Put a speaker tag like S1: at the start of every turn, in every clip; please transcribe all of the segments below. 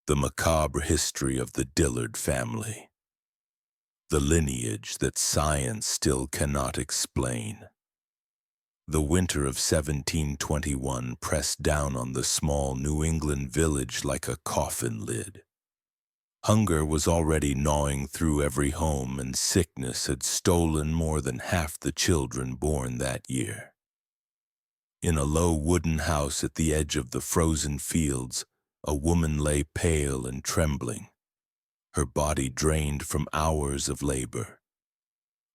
S1: The macabre history of the Dillard family, the lineage that science still cannot explain. The winter of 1721 pressed down on the small New England village like a coffin lid. Hunger was already gnawing through every home, and sickness had stolen more than half the children born that year. In a low wooden house at the edge of the frozen fields, a woman lay pale and trembling, her body drained from hours of labor.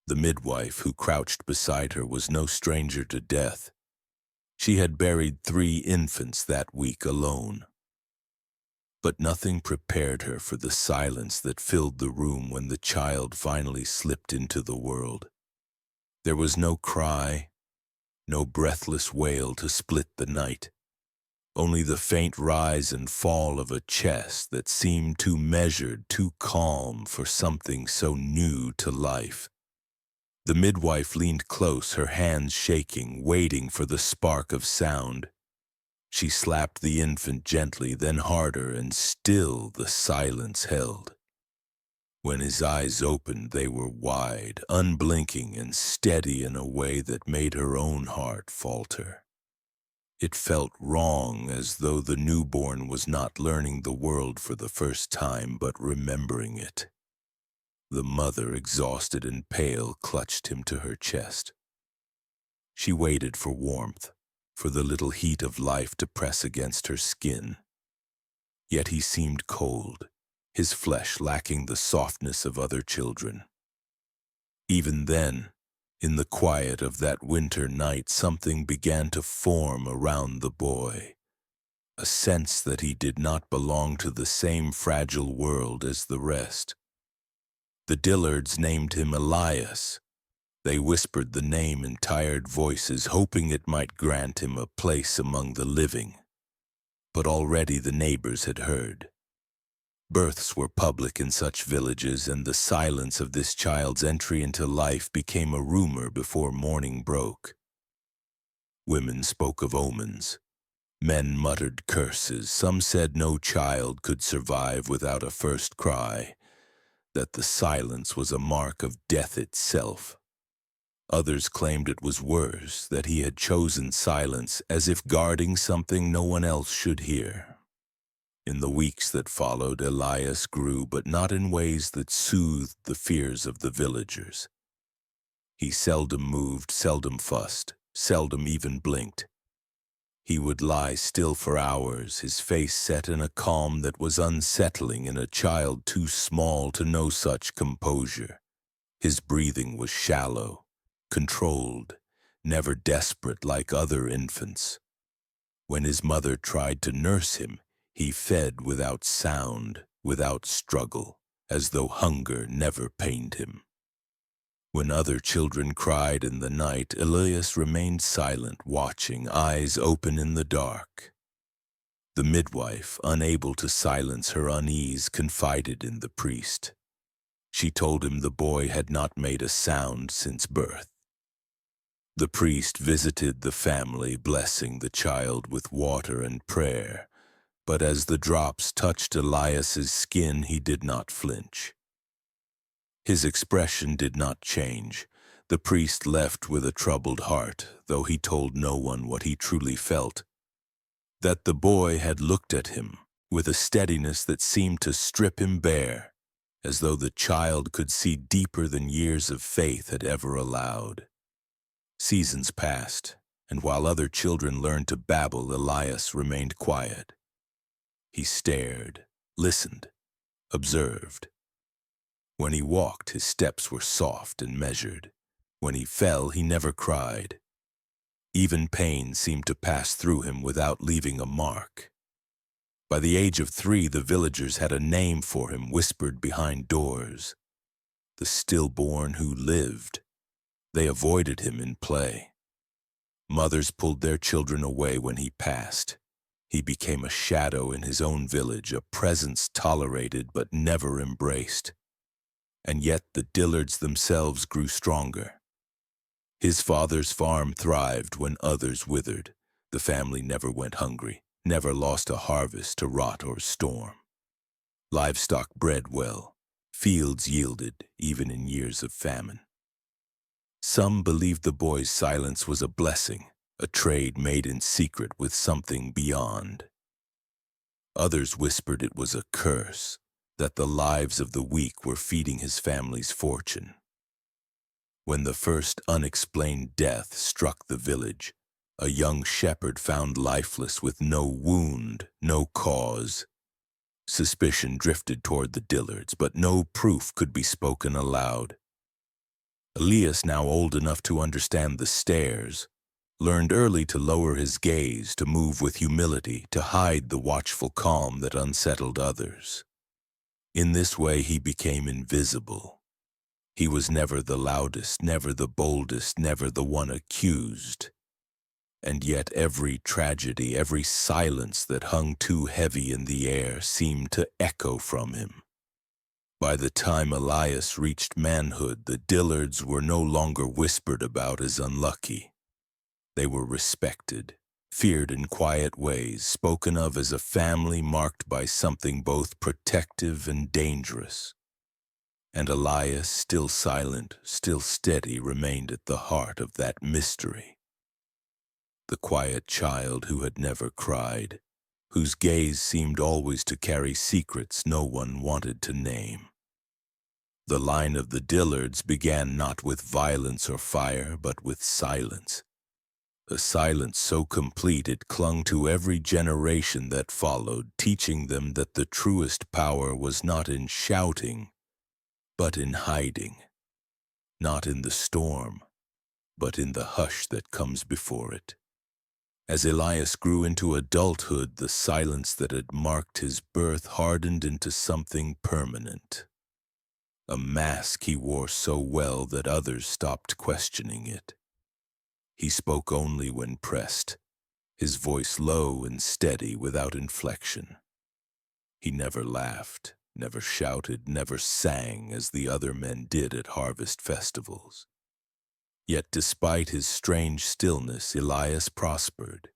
S1: The midwife who crouched beside her was no stranger to death. She had buried 3 infants that week alone. But nothing prepared her for the silence that filled the room when the child finally slipped into the world. There was no cry, no breathless wail to split the night. Only the faint rise and fall of a chest that seemed too measured, too calm for something so new to life. The midwife leaned close, her hands shaking, waiting for the spark of sound. She slapped the infant gently, then harder, and still the silence held. When his eyes opened, they were wide, unblinking, and steady in a way that made her own heart falter. It felt wrong, as though the newborn was not learning the world for the first time, but remembering it. The mother, exhausted and pale, clutched him to her chest. She waited for warmth, for the little heat of life to press against her skin. Yet he seemed cold, his flesh lacking the softness of other children. Even then, in the quiet of that winter night, something began to form around the boy, a sense that he did not belong to the same fragile world as the rest. The Dillards named him Elias. They whispered the name in tired voices, hoping it might grant him a place among the living. But already the neighbors had heard. Births were public in such villages, and the silence of this child's entry into life became a rumor before morning broke. Women spoke of omens. Men muttered curses. Some said no child could survive without a first cry, that the silence was a mark of death itself. Others claimed it was worse, that he had chosen silence as if guarding something no one else should hear. In the weeks that followed, Elias grew, but not in ways that soothed the fears of the villagers. He seldom moved, seldom fussed, seldom even blinked. He would lie still for hours, his face set in a calm that was unsettling in a child too small to know such composure. His breathing was shallow, controlled, never desperate like other infants. When his mother tried to nurse him, he fed without sound, without struggle, as though hunger never pained him. When other children cried in the night, Elias remained silent, watching, eyes open in the dark. The midwife, unable to silence her unease, confided in the priest. She told him the boy had not made a sound since birth. The priest visited the family, blessing the child with water and prayer, but as the drops touched Elias's skin, he did not flinch. His expression did not change. The priest left with a troubled heart, though he told no one what he truly felt. That the boy had looked at him with a steadiness that seemed to strip him bare, as though the child could see deeper than years of faith had ever allowed. Seasons passed, and while other children learned to babble, Elias remained quiet. He stared, listened, observed. When he walked, his steps were soft and measured. When he fell, he never cried. Even pain seemed to pass through him without leaving a mark. By the age of 3, the villagers had a name for him whispered behind doors. The stillborn who lived. They avoided him in play. Mothers pulled their children away when he passed. He became a shadow in his own village, a presence tolerated but never embraced. And yet the Dillards themselves grew stronger. His father's farm thrived when others withered. The family never went hungry, never lost a harvest to rot or storm. Livestock bred well. Fields yielded, even in years of famine. Some believed the boy's silence was a blessing, a trade made in secret with something beyond. Others whispered it was a curse, that the lives of the weak were feeding his family's fortune. When the first unexplained death struck the village, a young shepherd found lifeless with no wound, no cause. Suspicion drifted toward the Dillards, but no proof could be spoken aloud. Elias, now old enough to understand the stares, learned early to lower his gaze, to move with humility, to hide the watchful calm that unsettled others. In this way he became invisible. He was never the loudest, never the boldest, never the one accused. And yet every tragedy, every silence that hung too heavy in the air seemed to echo from him. By the time Elias reached manhood, the Dillards were no longer whispered about as unlucky. They were respected, feared in quiet ways, spoken of as a family marked by something both protective and dangerous. And Elias, still silent, still steady, remained at the heart of that mystery. The quiet child who had never cried, whose gaze seemed always to carry secrets no one wanted to name. The line of the Dillards began not with violence or fire, but with silence. A silence so complete it clung to every generation that followed, teaching them that the truest power was not in shouting, but in hiding. Not in the storm, but in the hush that comes before it. As Elias grew into adulthood, the silence that had marked his birth hardened into something permanent. A mask he wore so well that others stopped questioning it. He spoke only when pressed, his voice low and steady without inflection. He never laughed, never shouted, never sang as the other men did at harvest festivals. Yet despite his strange stillness, Elias prospered.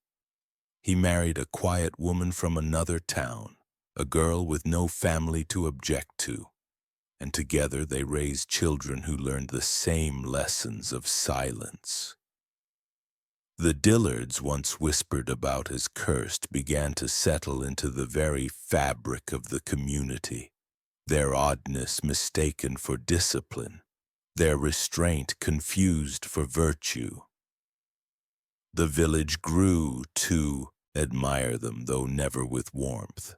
S1: He married a quiet woman from another town, a girl with no family to object to, and together they raised children who learned the same lessons of silence. The Dillards, once whispered about as cursed, began to settle into the very fabric of the community, their oddness mistaken for discipline, their restraint confused for virtue. The village grew to admire them, though never with warmth.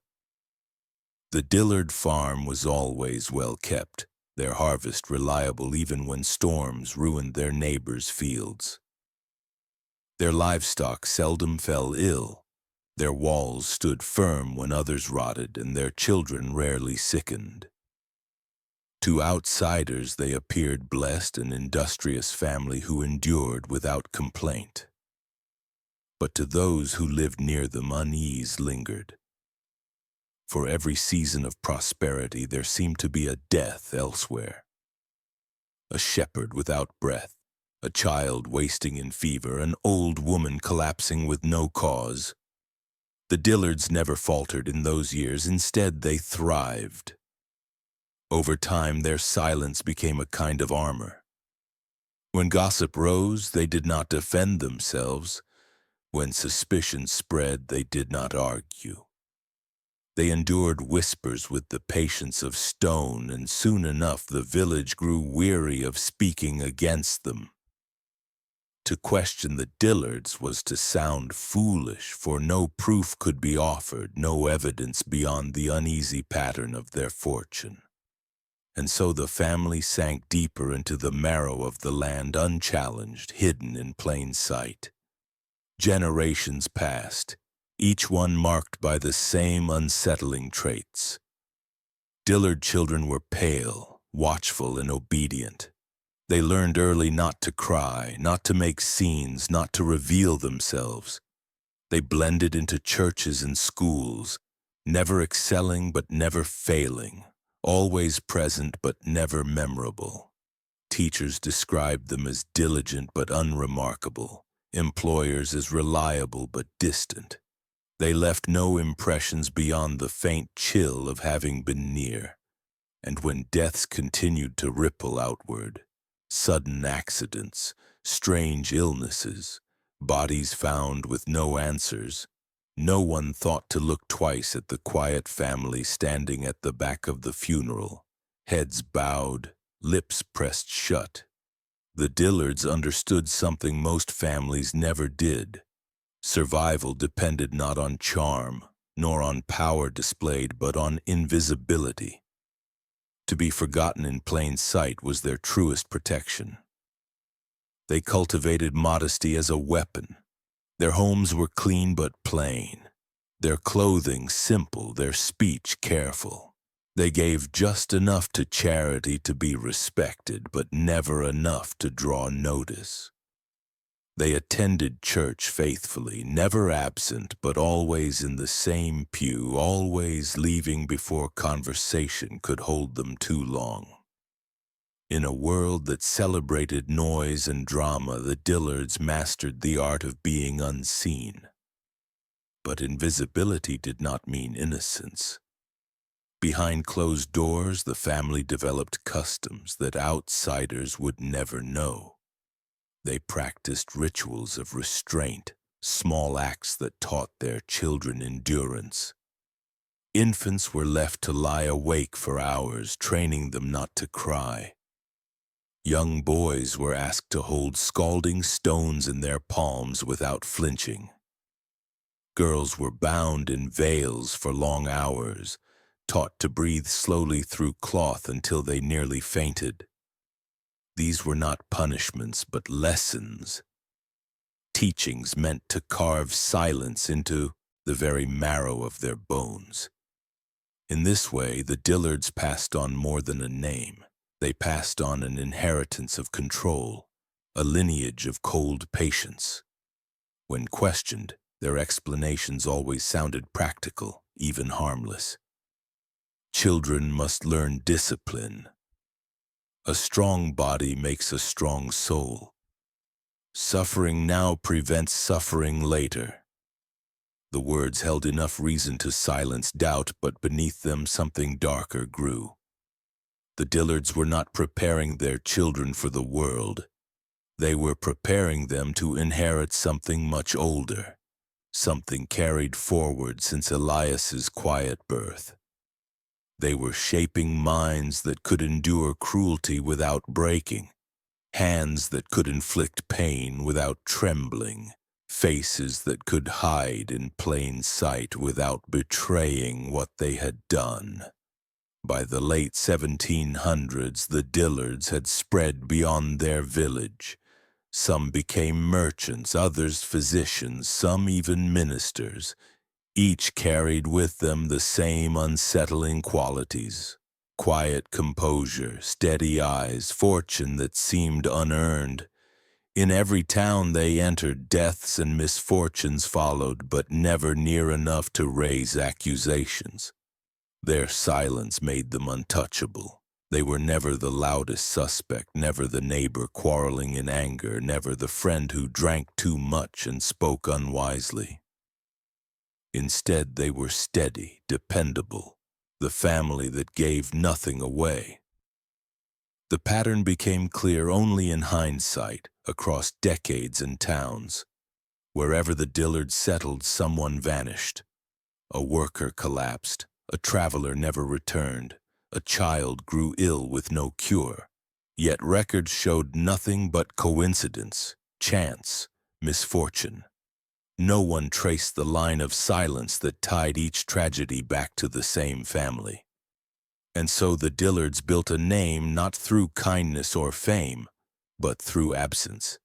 S1: The Dillard farm was always well kept, their harvest reliable even when storms ruined their neighbors' fields. Their livestock seldom fell ill, their walls stood firm when others rotted, and their children rarely sickened. To outsiders they appeared blessed, an industrious family who endured without complaint. But to those who lived near them, unease lingered. For every season of prosperity there seemed to be a death elsewhere. A shepherd without breath, a child wasting in fever, an old woman collapsing with no cause. The Dillards never faltered in those years, instead they thrived. Over time their silence became a kind of armor. When gossip rose, they did not defend themselves. When suspicion spread, they did not argue. They endured whispers with the patience of stone, and soon enough the village grew weary of speaking against them. To question the Dillards was to sound foolish, for no proof could be offered, no evidence beyond the uneasy pattern of their fortune. And so the family sank deeper into the marrow of the land, unchallenged, hidden in plain sight. Generations passed, each one marked by the same unsettling traits. Dillard children were pale, watchful, and obedient. They learned early not to cry, not to make scenes, not to reveal themselves. They blended into churches and schools, never excelling but never failing, always present but never memorable. Teachers described them as diligent but unremarkable, employers as reliable but distant. They left no impressions beyond the faint chill of having been near, and when deaths continued to ripple outward, sudden accidents, strange illnesses, bodies found with no answers, no one thought to look twice at the quiet family standing at the back of the funeral, heads bowed, lips pressed shut. The Dillards understood something most families never did. Survival depended not on charm, nor on power displayed, but on invisibility. To be forgotten in plain sight was their truest protection. They cultivated modesty as a weapon. Their homes were clean but plain, their clothing simple, their speech careful. They gave just enough to charity to be respected, but never enough to draw notice. They attended church faithfully, never absent, but always in the same pew, always leaving before conversation could hold them too long. In a world that celebrated noise and drama, the Dillards mastered the art of being unseen. But invisibility did not mean innocence. Behind closed doors, the family developed customs that outsiders would never know. They practiced rituals of restraint, small acts that taught their children endurance. Infants were left to lie awake for hours, training them not to cry. Young boys were asked to hold scalding stones in their palms without flinching. Girls were bound in veils for long hours, taught to breathe slowly through cloth until they nearly fainted. These were not punishments, but lessons. Teachings meant to carve silence into the very marrow of their bones. In this way, the Dillards passed on more than a name. They passed on an inheritance of control, a lineage of cold patience. When questioned, their explanations always sounded practical, even harmless. Children must learn discipline. A strong body makes a strong soul. Suffering now prevents suffering later. The words held enough reason to silence doubt, but beneath them something darker grew. The Dillards were not preparing their children for the world. They were preparing them to inherit something much older, something carried forward since Elias's quiet birth. They were shaping minds that could endure cruelty without breaking, hands that could inflict pain without trembling, faces that could hide in plain sight without betraying what they had done. By the late 1700s, the Dillards had spread beyond their village. Some became merchants, others physicians, some even ministers. Each carried with them the same unsettling qualities: quiet composure, steady eyes, fortune that seemed unearned. In every town they entered, deaths and misfortunes followed, but never near enough to raise accusations. Their silence made them untouchable. They were never the loudest suspect, never the neighbor quarreling in anger, never the friend who drank too much and spoke unwisely. Instead, they were steady, dependable, the family that gave nothing away. The pattern became clear only in hindsight, across decades and towns. Wherever the Dillards settled, someone vanished. A worker collapsed, a traveler never returned, a child grew ill with no cure. Yet records showed nothing but coincidence, chance, misfortune. No one traced the line of silence that tied each tragedy back to the same family. And so the Dillards built a name not through kindness or fame, but through absence.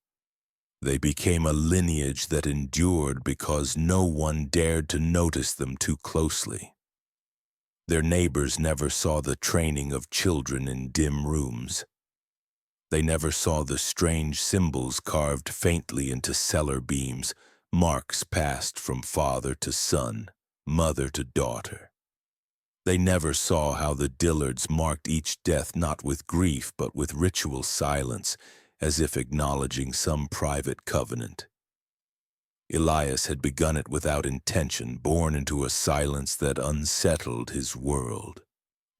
S1: They became a lineage that endured because no one dared to notice them too closely. Their neighbors never saw the training of children in dim rooms. They never saw the strange symbols carved faintly into cellar beams, marks passed from father to son, mother to daughter. They never saw how the Dillards marked each death not with grief but with ritual silence, as if acknowledging some private covenant. Elias had begun it without intention, born into a silence that unsettled his world.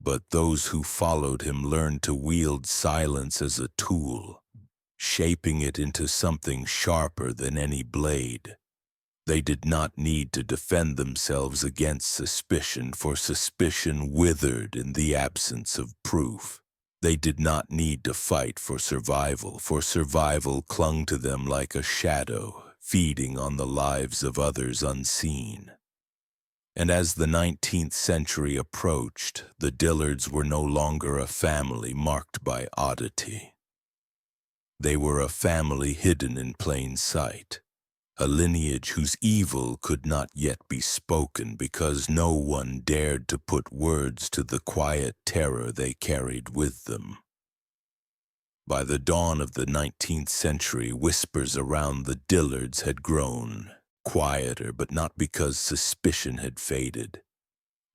S1: But those who followed him learned to wield silence as a tool, shaping it into something sharper than any blade. They did not need to defend themselves against suspicion, for suspicion withered in the absence of proof. They did not need to fight for survival clung to them like a shadow, feeding on the lives of others unseen. And as the 19th century approached, the Dillards were no longer a family marked by oddity. They were a family hidden in plain sight, a lineage whose evil could not yet be spoken because no one dared to put words to the quiet terror they carried with them. By the dawn of the 19th century, whispers around the Dillards had grown quieter, but not because suspicion had faded.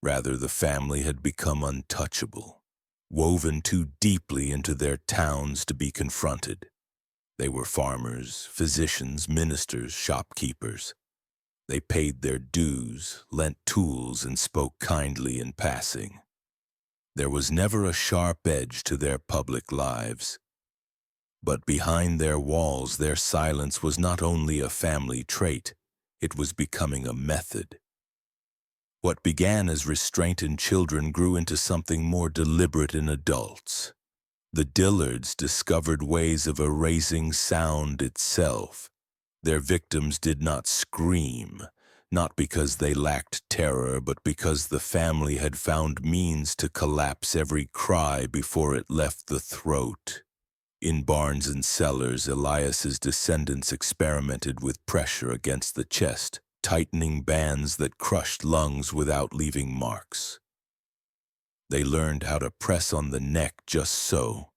S1: Rather, the family had become untouchable, woven too deeply into their towns to be confronted. They were farmers, physicians, ministers, shopkeepers. They paid their dues, lent tools, and spoke kindly in passing. There was never a sharp edge to their public lives. But behind their walls, their silence was not only a family trait, it was becoming a method. What began as restraint in children grew into something more deliberate in adults. The Dillards discovered ways of erasing sound itself. Their victims did not scream, not because they lacked terror, but because the family had found means to collapse every cry before it left the throat. In barns and cellars, Elias's descendants experimented with pressure against the chest, tightening bands that crushed lungs without leaving marks. They learned how to press on the neck just so,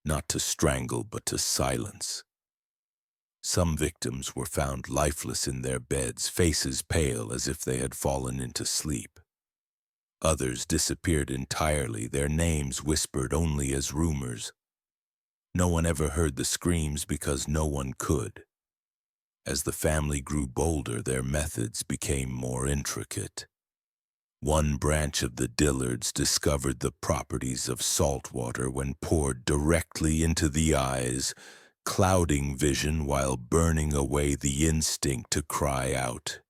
S1: not to strangle but to silence. Some victims were found lifeless in their beds, faces pale as if they had fallen into sleep. Others disappeared entirely, their names whispered only as rumors. No one ever heard the screams because no one could. As the family grew bolder, their methods became more intricate. One branch of the Dillards discovered the properties of salt water when poured directly into the eyes, clouding vision while burning away the instinct to cry out.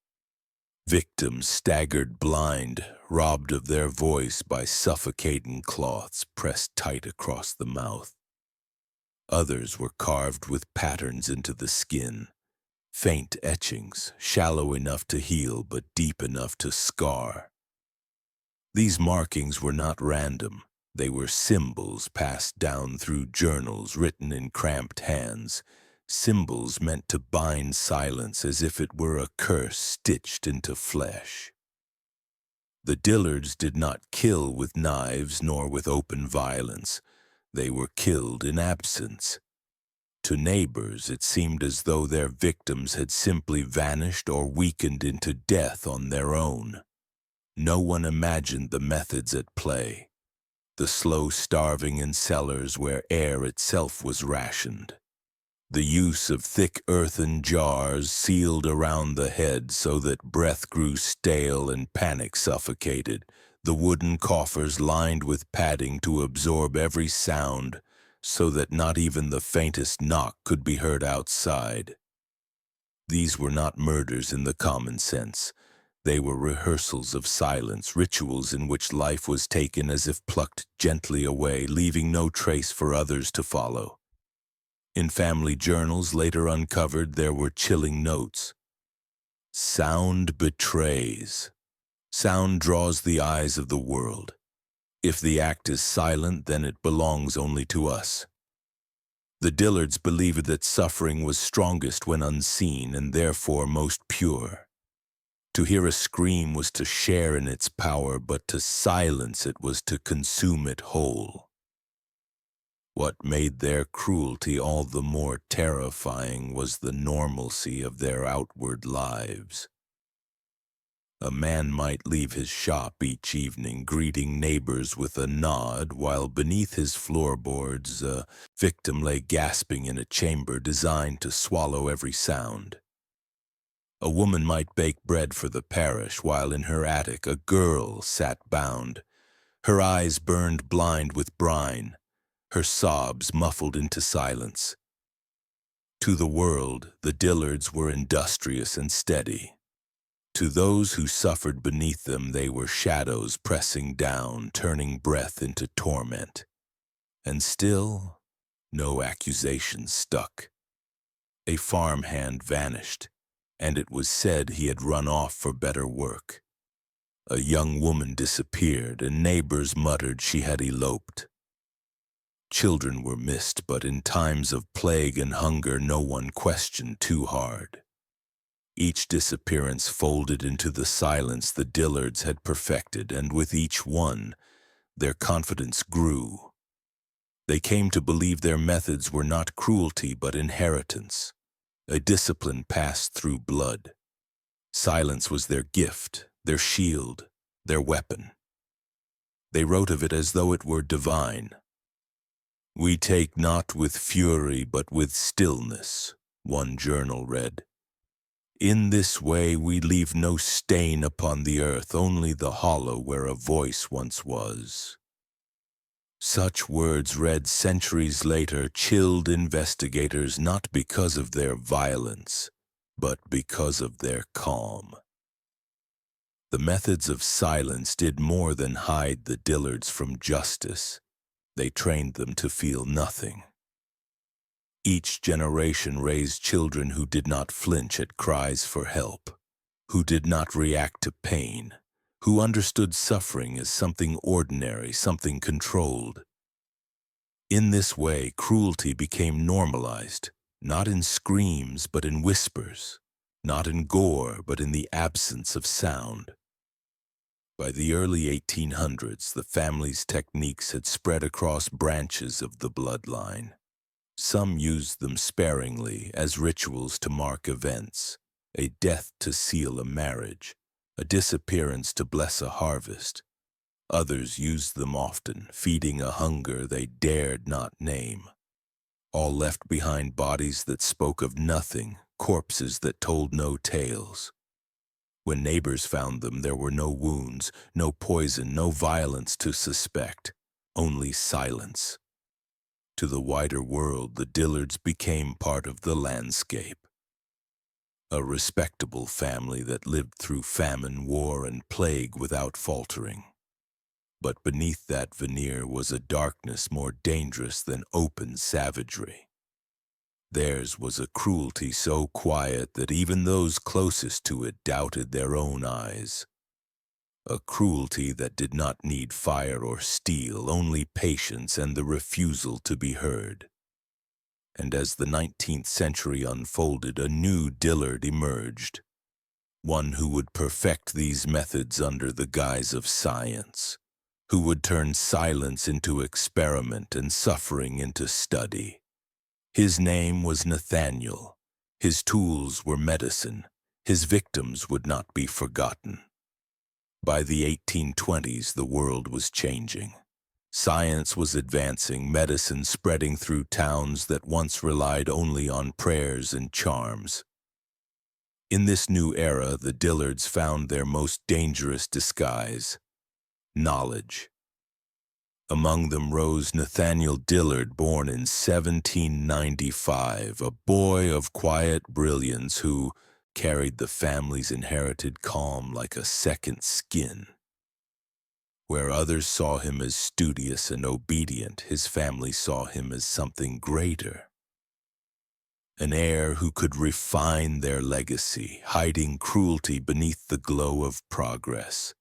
S1: Victims staggered blind, robbed of their voice by suffocating cloths pressed tight across the mouth. Others were carved with patterns into the skin, faint etchings, shallow enough to heal but deep enough to scar. These markings were not random. They were symbols passed down through journals written in cramped hands, symbols meant to bind silence as if it were a curse stitched into flesh. The Dillards did not kill with knives nor with open violence. They were killed in absence. To neighbors, it seemed as though their victims had simply vanished or weakened into death on their own. No one imagined the methods at play, the slow starving in cellars where air itself was rationed, the use of thick earthen jars sealed around the head so that breath grew stale and panic suffocated, the wooden coffers lined with padding to absorb every sound so that not even the faintest knock could be heard outside. These were not murders in the common sense. They were rehearsals of silence, rituals in which life was taken as if plucked gently away, leaving no trace for others to follow. In family journals later uncovered, there were chilling notes. Sound betrays. Sound draws the eyes of the world. If the act is silent, then it belongs only to us. The Dillards believed that suffering was strongest when unseen and therefore most pure. To hear a scream was to share in its power, but to silence it was to consume it whole. What made their cruelty all the more terrifying was the normalcy of their outward lives. A man might leave his shop each evening, greeting neighbors with a nod, while beneath his floorboards a victim lay gasping in a chamber designed to swallow every sound. A woman might bake bread for the parish while in her attic a girl sat bound, her eyes burned blind with brine, her sobs muffled into silence. To the world, the Dillards were industrious and steady. To those who suffered beneath them, they were shadows pressing down, turning breath into torment. And still, no accusation stuck. A farmhand vanished, and it was said he had run off for better work. A young woman disappeared, and neighbors muttered she had eloped. Children were missed, but in times of plague and hunger, no one questioned too hard. Each disappearance folded into the silence the Dillards had perfected, and with each one, their confidence grew. They came to believe their methods were not cruelty but inheritance, a discipline passed through blood. Silence was their gift, their shield, their weapon. They wrote of it as though it were divine. "We take not with fury but with stillness," one journal read. "In this way we leave no stain upon the earth, only the hollow where a voice once was." Such words read centuries later chilled investigators not because of their violence, but because of their calm. The methods of silence did more than hide the Dillards from justice. They trained them to feel nothing. Each generation raised children who did not flinch at cries for help, who did not react to pain, who understood suffering as something ordinary, something controlled. In this way, cruelty became normalized, not in screams but in whispers, not in gore but in the absence of sound. By the early 1800s, the family's techniques had spread across branches of the bloodline. Some used them sparingly as rituals to mark events, a death to seal a marriage, a disappearance to bless a harvest. Others used them often, feeding a hunger they dared not name. All left behind bodies that spoke of nothing, corpses that told no tales. When neighbors found them, there were no wounds, no poison, no violence to suspect, only silence. To the wider world, the Dillards became part of the landscape. A respectable family that lived through famine, war, and plague without faltering. But beneath that veneer was a darkness more dangerous than open savagery. Theirs was a cruelty so quiet that even those closest to it doubted their own eyes. A cruelty that did not need fire or steel, only patience and the refusal to be heard. And as the 19th century unfolded, a new Dillard emerged, one who would perfect these methods under the guise of science, who would turn silence into experiment and suffering into study. His name was Nathaniel. His tools were medicine. His victims would not be forgotten. By the 1820s, the world was changing. Science was advancing, medicine spreading through towns that once relied only on prayers and charms. In this new era, the Dillards found their most dangerous disguise: knowledge. Among them rose Nathaniel Dillard, born in 1795, a boy of quiet brilliance who carried the family's inherited calm like a second skin. Where others saw him as studious and obedient, his family saw him as something greater. An heir who could refine their legacy, hiding cruelty beneath the glow of progress.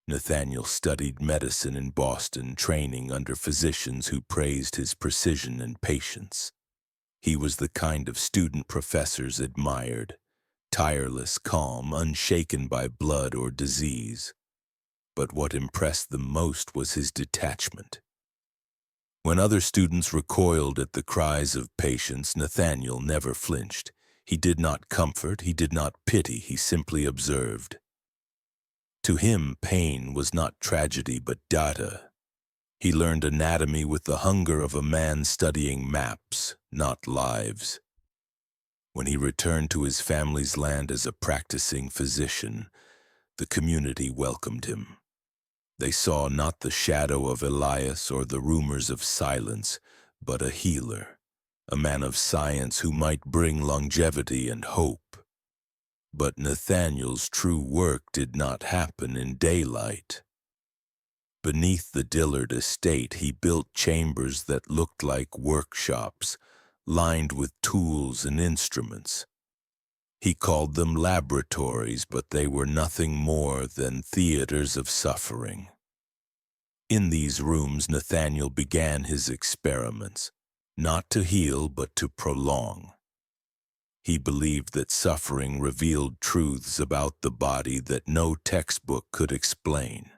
S1: Nathaniel studied medicine in Boston, training under physicians who praised his precision and patience. He was the kind of student professors admired, tireless, calm, unshaken by blood or disease. But what impressed them most was his detachment. When other students recoiled at the cries of patients, Nathaniel never flinched. He did not comfort, he did not pity, he simply observed. To him, pain was not tragedy but data. He learned anatomy with the hunger of a man studying maps, not lives. When he returned to his family's land as a practicing physician, the community welcomed him. They saw not the shadow of Elias or the rumors of silence, but a healer, a man of science who might bring longevity and hope. But Nathaniel's true work did not happen in daylight. Beneath the Dillard estate, he built chambers that looked like workshops, lined with tools and instruments. He called them laboratories, but they were nothing more than theaters of suffering. In these rooms, Nathaniel began his experiments, not to heal, but to prolong. He believed that suffering revealed truths about the body that no textbook could explain.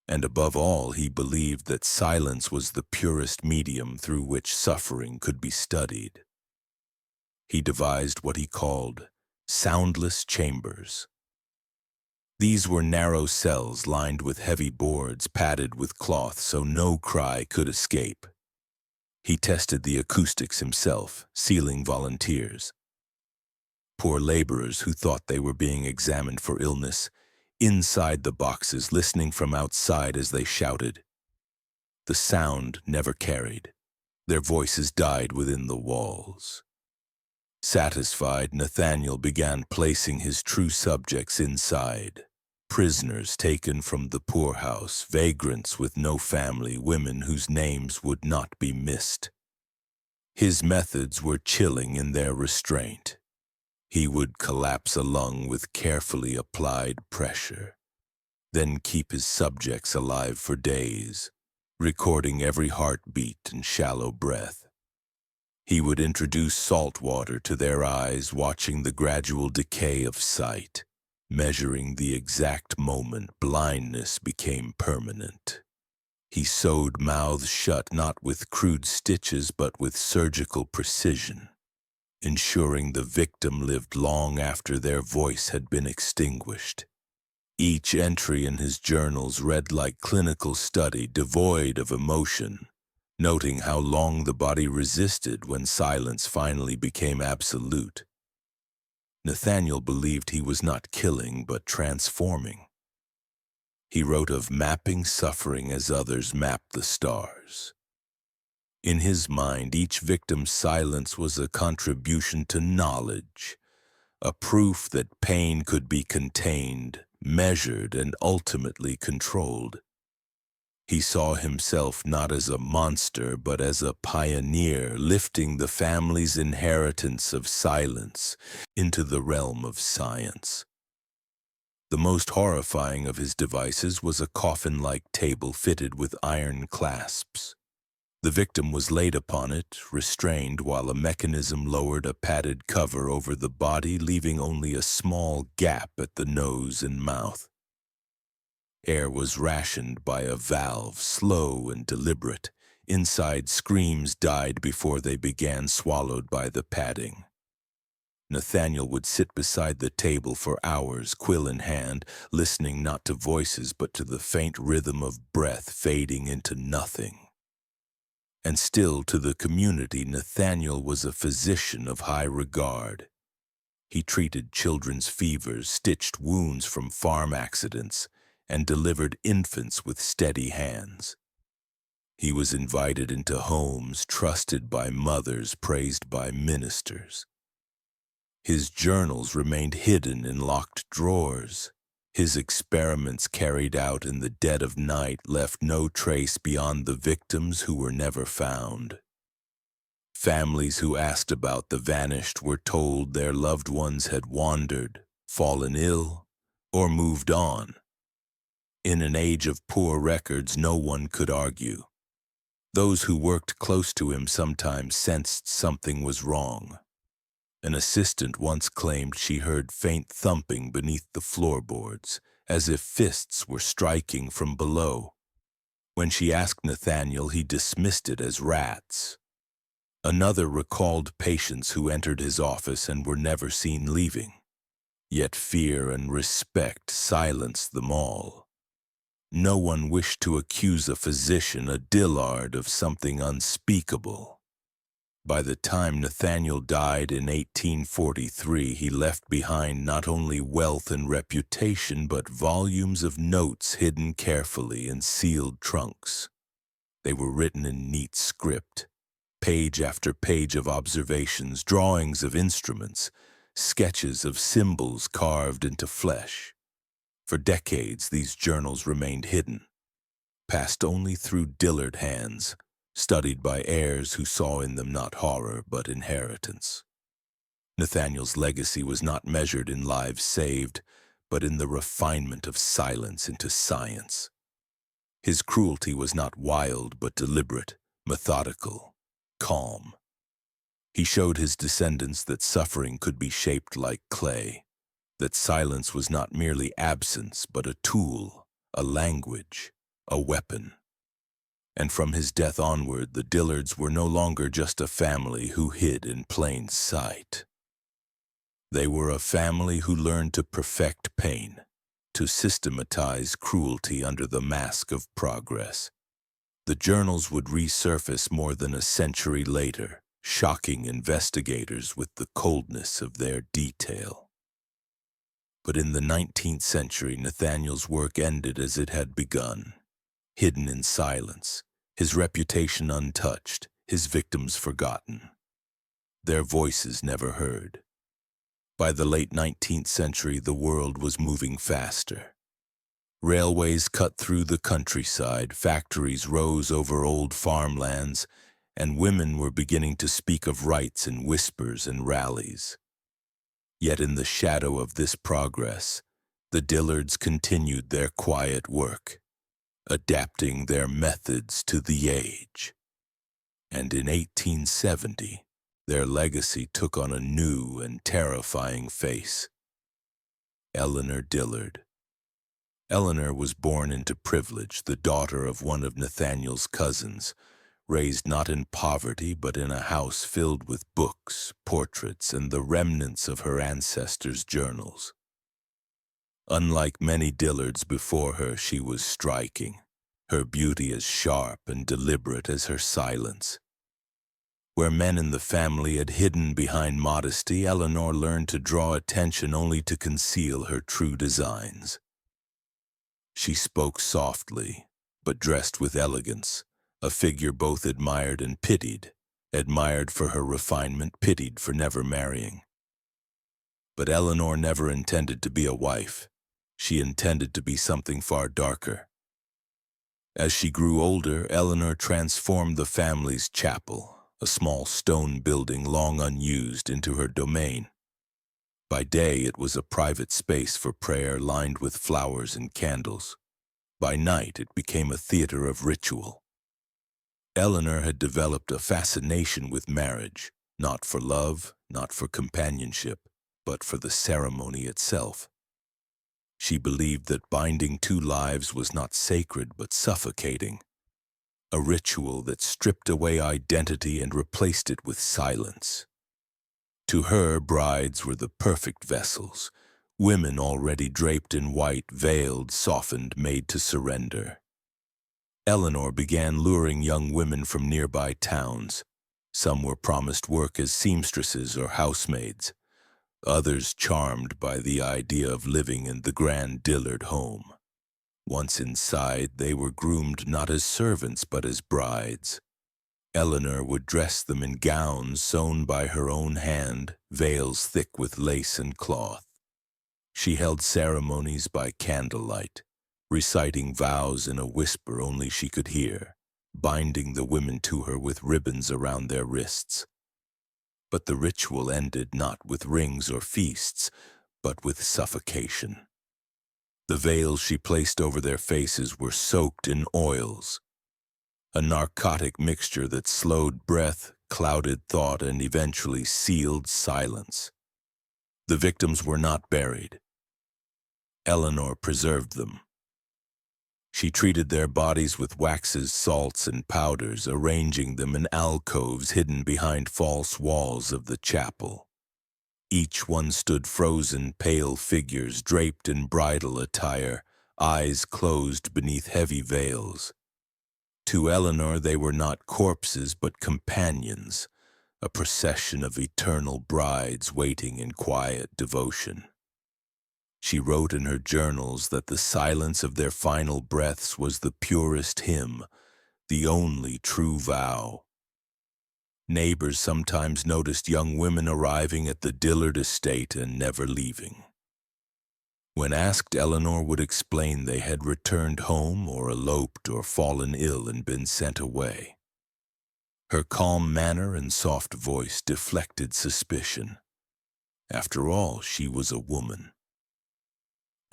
S1: And above all, he believed that silence was the purest medium through which suffering could be studied. He devised what he called soundless chambers. These were narrow cells lined with heavy boards padded with cloth so no cry could escape. He tested the acoustics himself, sealing volunteers. Poor laborers who thought they were being examined for illness, inside the boxes, listening from outside as they shouted. The sound never carried. Their voices died within the walls. Satisfied, Nathaniel began placing his true subjects inside. Prisoners taken from the poorhouse, vagrants with no family, women whose names would not be missed. His methods were chilling in their restraint. He would collapse a lung with carefully applied pressure, then keep his subjects alive for days, recording every heartbeat and shallow breath. He would introduce salt water to their eyes, watching the gradual decay of sight, measuring the exact moment blindness became permanent. He sewed mouths shut not with crude stitches but with surgical precision, ensuring the victim lived long after their voice had been extinguished. Each entry in his journals read like clinical study, devoid of emotion, noting how long the body resisted when silence finally became absolute. Nathaniel believed he was not killing but transforming. He wrote of mapping suffering as others mapped the stars. In his mind, each victim's silence was a contribution to knowledge, a proof that pain could be contained, measured, and ultimately controlled. He saw himself not as a monster, but as a pioneer, lifting the family's inheritance of silence into the realm of science. The most horrifying of his devices was a coffin-like table fitted with iron clasps. The victim was laid upon it, restrained, while a mechanism lowered a padded cover over the body, leaving only a small gap at the nose and mouth. Air was rationed by a valve, slow and deliberate. Inside, screams died before they began, swallowed by the padding. Nathaniel would sit beside the table for hours, quill in hand, listening not to voices but to the faint rhythm of breath fading into nothing. And still, to the community, Nathaniel was a physician of high regard. He treated children's fevers, stitched wounds from farm accidents, and delivered infants with steady hands. He was invited into homes, trusted by mothers, praised by ministers. His journals remained hidden in locked drawers. His experiments, carried out in the dead of night, left no trace beyond the victims who were never found. Families who asked about the vanished were told their loved ones had wandered, fallen ill, or moved on. In an age of poor records, no one could argue. Those who worked close to him sometimes sensed something was wrong. An assistant once claimed she heard faint thumping beneath the floorboards, as if fists were striking from below. When she asked Nathaniel, he dismissed it as rats. Another recalled patients who entered his office and were never seen leaving. Yet fear and respect silenced them all. No one wished to accuse a physician, a Dillard, of something unspeakable. By the time Nathaniel died in 1843, he left behind not only wealth and reputation, but volumes of notes hidden carefully in sealed trunks. They were written in neat script, page after page of observations, drawings of instruments, sketches of symbols carved into flesh. For decades, these journals remained hidden, passed only through Dillard hands, studied by heirs who saw in them not horror but inheritance. Nathaniel's legacy was not measured in lives saved, but in the refinement of silence into science. His cruelty was not wild but deliberate, methodical, calm. He showed his descendants that suffering could be shaped like clay, that silence was not merely absence but a tool, a language, a weapon. And from his death onward, the Dillards were no longer just a family who hid in plain sight. They were a family who learned to perfect pain, to systematize cruelty under the mask of progress. The journals would resurface more than a century later, shocking investigators with the coldness of their detail. But in the 19th century, Nathaniel's work ended as it had begun, hidden in silence, his reputation untouched, his victims forgotten, their voices never heard. By the late 19th century, the world was moving faster. Railways cut through the countryside, factories rose over old farmlands, and women were beginning to speak of rights in whispers and rallies. Yet in the shadow of this progress, the Dillards continued their quiet work, adapting their methods to the age. And in 1870, their legacy took on a new and terrifying face. Eleanor Dillard. Eleanor was born into privilege, the daughter of one of Nathaniel's cousins, raised not in poverty but in a house filled with books, portraits, and the remnants of her ancestors' journals. Unlike many Dillards before her, she was striking, her beauty as sharp and deliberate as her silence. Where men in the family had hidden behind modesty, Eleanor learned to draw attention only to conceal her true designs. She spoke softly, but dressed with elegance, a figure both admired and pitied, admired for her refinement, pitied for never marrying. But Eleanor never intended to be a wife. She intended to be something far darker. As she grew older, Eleanor transformed the family's chapel, a small stone building long unused, into her domain. By day, it was a private space for prayer lined with flowers and candles. By night, it became a theater of ritual. Eleanor had developed a fascination with marriage, not for love, not for companionship, but for the ceremony itself. She believed that binding two lives was not sacred but suffocating, a ritual that stripped away identity and replaced it with silence. To her, brides were the perfect vessels, women already draped in white, veiled, softened, made to surrender. Eleanor began luring young women from nearby towns. Some were promised work as seamstresses or housemaids, others charmed by the idea of living in the grand Dillard home. Once inside, they were groomed not as servants but as brides. Eleanor would dress them in gowns sewn by her own hand, veils thick with lace and cloth. She held ceremonies by candlelight, reciting vows in a whisper only she could hear, binding the women to her with ribbons around their wrists. But the ritual ended not with rings or feasts, but with suffocation. The veils she placed over their faces were soaked in oils, a narcotic mixture that slowed breath, clouded thought, and eventually sealed silence. The victims were not buried. Eleanor preserved them. She treated their bodies with waxes, salts, and powders, arranging them in alcoves hidden behind false walls of the chapel. Each one stood frozen, pale figures draped in bridal attire, eyes closed beneath heavy veils. To Eleanor, they were not corpses but companions, a procession of eternal brides waiting in quiet devotion. She wrote in her journals that the silence of their final breaths was the purest hymn, the only true vow. Neighbors sometimes noticed young women arriving at the Dillard estate and never leaving. When asked, Eleanor would explain they had returned home or eloped or fallen ill and been sent away. Her calm manner and soft voice deflected suspicion. After all, she was a woman.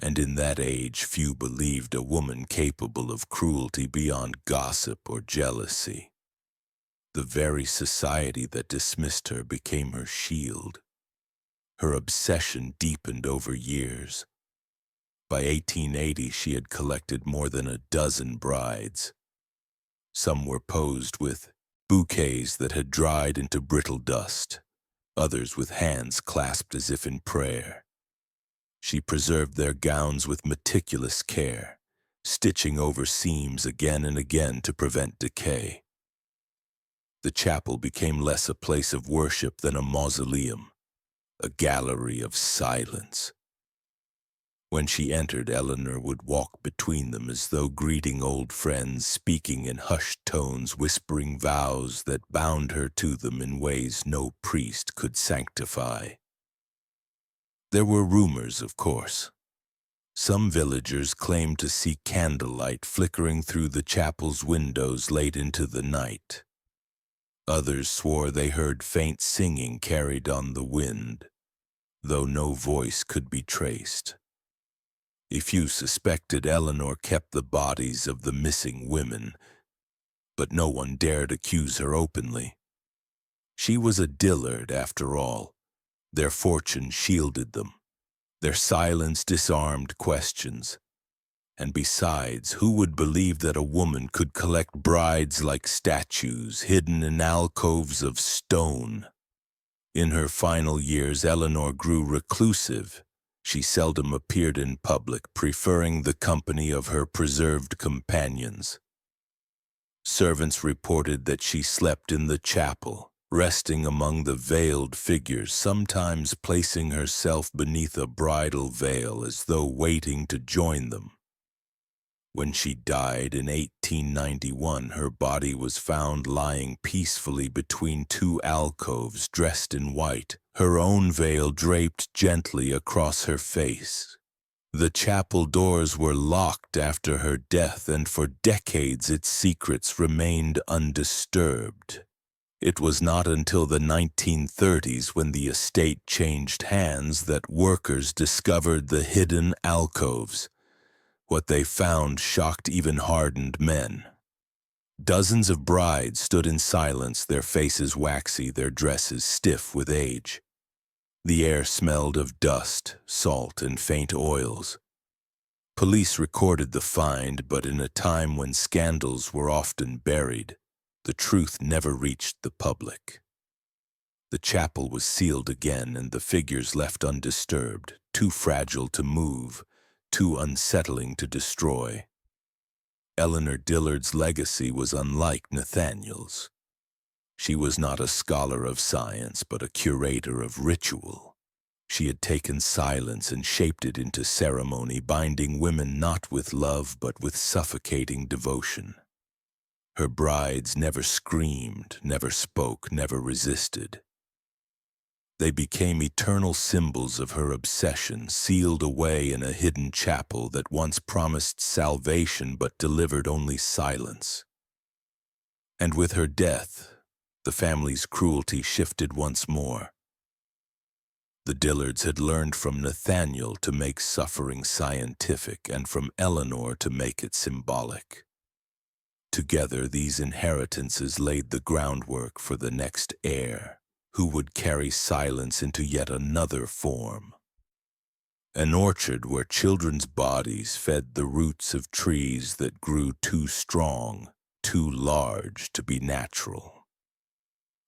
S1: And in that age, few believed a woman capable of cruelty beyond gossip or jealousy. The very society that dismissed her became her shield. Her obsession deepened over years. By 1880, she had collected more than a dozen brides. Some were posed with bouquets that had dried into brittle dust, others with hands clasped as if in prayer. She preserved their gowns with meticulous care, stitching over seams again and again to prevent decay. The chapel became less a place of worship than a mausoleum, a gallery of silence. When she entered, Eleanor would walk between them as though greeting old friends, speaking in hushed tones, whispering vows that bound her to them in ways no priest could sanctify. There were rumors, of course. Some villagers claimed to see candlelight flickering through the chapel's windows late into the night. Others swore they heard faint singing carried on the wind, though no voice could be traced. A few suspected Eleanor kept the bodies of the missing women, but no one dared accuse her openly. She was a Dillard, after all. Their fortune shielded them. Their silence disarmed questions. And besides, who would believe that a woman could collect brides like statues hidden in alcoves of stone? In her final years, Eleanor grew reclusive. She seldom appeared in public, preferring the company of her preserved companions. Servants reported that she slept in the chapel, resting among the veiled figures, sometimes placing herself beneath a bridal veil as though waiting to join them. When she died in 1891, her body was found lying peacefully between two alcoves dressed in white, her own veil draped gently across her face. The chapel doors were locked after her death, and for decades its secrets remained undisturbed. It was not until the 1930s, when the estate changed hands, that workers discovered the hidden alcoves. What they found shocked even hardened men. Dozens of brides stood in silence, their faces waxy, their dresses stiff with age. The air smelled of dust, salt, and faint oils. Police recorded the find, but in a time when scandals were often buried, the truth never reached the public. The chapel was sealed again, and the figures left undisturbed, too fragile to move, too unsettling to destroy. Eleanor Dillard's legacy was unlike Nathaniel's. She was not a scholar of science, but a curator of ritual. She had taken silence and shaped it into ceremony, binding women not with love, but with suffocating devotion. Her brides never screamed, never spoke, never resisted. They became eternal symbols of her obsession, sealed away in a hidden chapel that once promised salvation but delivered only silence. And with her death, the family's cruelty shifted once more. The Dillards had learned from Nathaniel to make suffering scientific, and from Eleanor to make it symbolic. Together, these inheritances laid the groundwork for the next heir, who would carry silence into yet another form. An orchard where children's bodies fed the roots of trees that grew too strong, too large to be natural.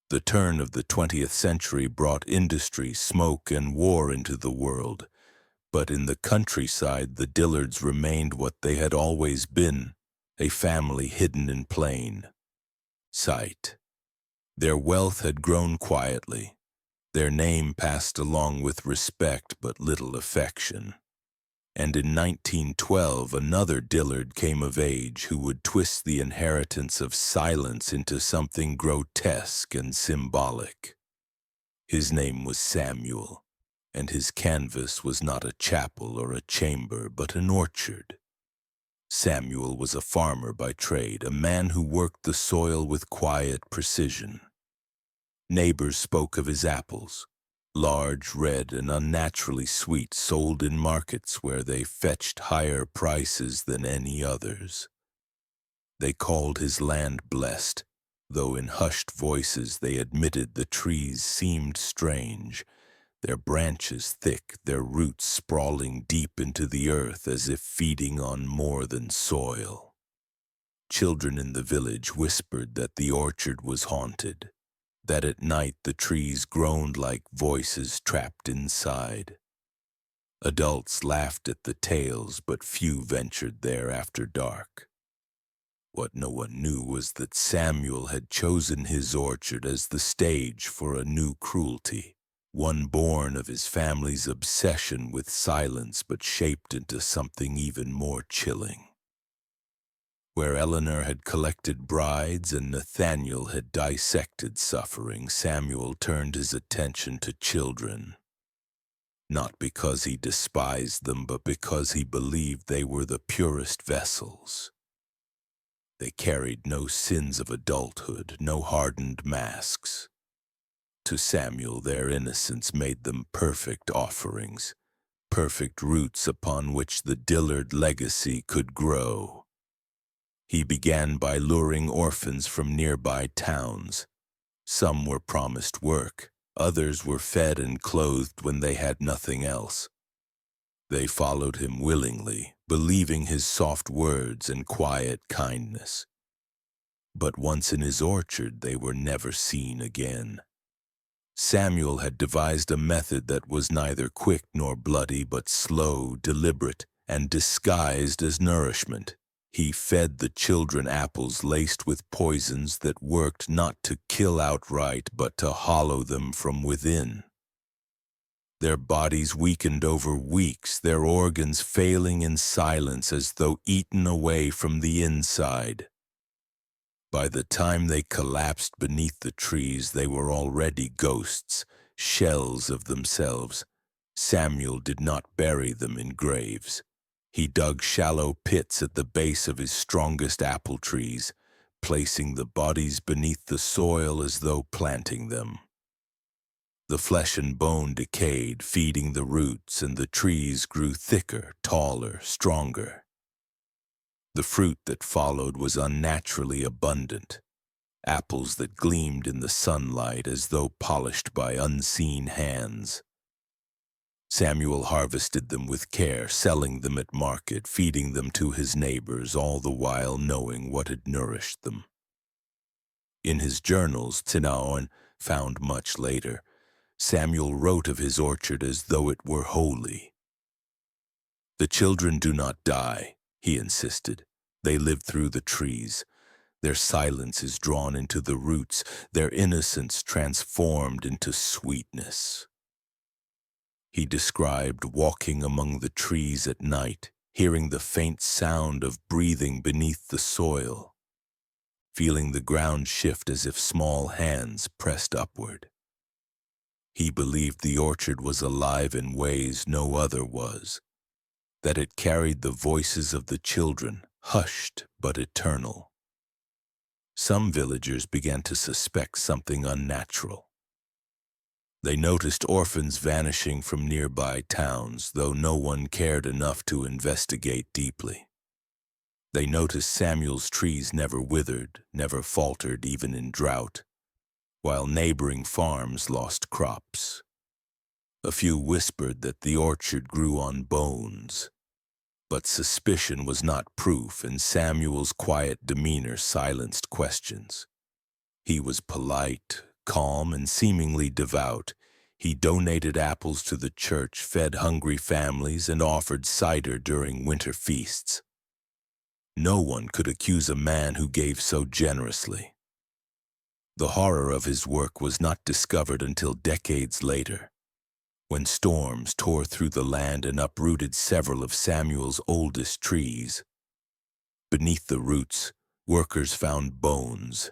S1: The turn of the 20th century brought industry, smoke, and war into the world, but in the countryside the Dillards remained what they had always been, a family hidden in plain sight. Their wealth had grown quietly, their name passed along with respect but little affection. And in 1912, another Dillard came of age who would twist the inheritance of silence into something grotesque and symbolic. His name was Samuel, and his canvas was not a chapel or a chamber, but an orchard. Samuel was a farmer by trade, a man who worked the soil with quiet precision. Neighbors spoke of his apples, large, red, and unnaturally sweet, sold in markets where they fetched higher prices than any others. They called his land blessed, though in hushed voices they admitted the trees seemed strange, their branches thick, their roots sprawling deep into the earth as if feeding on more than soil. Children in the village whispered that the orchard was haunted, that at night the trees groaned like voices trapped inside. Adults laughed at the tales, but few ventured there after dark. What no one knew was that Samuel had chosen his orchard as the stage for a new cruelty, one born of his family's obsession with silence but shaped into something even more chilling. Where Eleanor had collected brides and Nathaniel had dissected suffering, Samuel turned his attention to children. Not because he despised them, but because he believed they were the purest vessels. They carried no sins of adulthood, no hardened masks. To Samuel, their innocence made them perfect offerings, perfect roots upon which the Dillard legacy could grow. He began by luring orphans from nearby towns. Some were promised work, others were fed and clothed when they had nothing else. They followed him willingly, believing his soft words and quiet kindness. But once in his orchard, they were never seen again. Samuel had devised a method that was neither quick nor bloody, but slow, deliberate, and disguised as nourishment. He fed the children apples laced with poisons that worked not to kill outright, but to hollow them from within. Their bodies weakened over weeks, their organs failing in silence as though eaten away from the inside. By the time they collapsed beneath the trees, they were already ghosts, shells of themselves. Samuel did not bury them in graves. He dug shallow pits at the base of his strongest apple trees, placing the bodies beneath the soil as though planting them. The flesh and bone decayed, feeding the roots, and the trees grew thicker, taller, stronger. The fruit that followed was unnaturally abundant, apples that gleamed in the sunlight as though polished by unseen hands. Samuel harvested them with care, selling them at market, feeding them to his neighbors, all the while knowing what had nourished them. In his journals, Tinaon found much later, Samuel wrote of his orchard as though it were holy. "The children do not die," he insisted. "They live through the trees. Their silence is drawn into the roots, their innocence transformed into sweetness." He described walking among the trees at night, hearing the faint sound of breathing beneath the soil, feeling the ground shift as if small hands pressed upward. He believed the orchard was alive in ways no other was, that it carried the voices of the children, hushed but eternal. Some villagers began to suspect something unnatural. They noticed orphans vanishing from nearby towns, though no one cared enough to investigate deeply. They noticed Samuel's trees never withered, never faltered even in drought, while neighboring farms lost crops. A few whispered that the orchard grew on bones, but suspicion was not proof, and Samuel's quiet demeanor silenced questions. He was polite, calm, and seemingly devout. He donated apples to the church, fed hungry families, and offered cider during winter feasts. No one could accuse a man who gave so generously. The horror of his work was not discovered until decades later, when storms tore through the land and uprooted several of Samuel's oldest trees. Beneath the roots, workers found bones,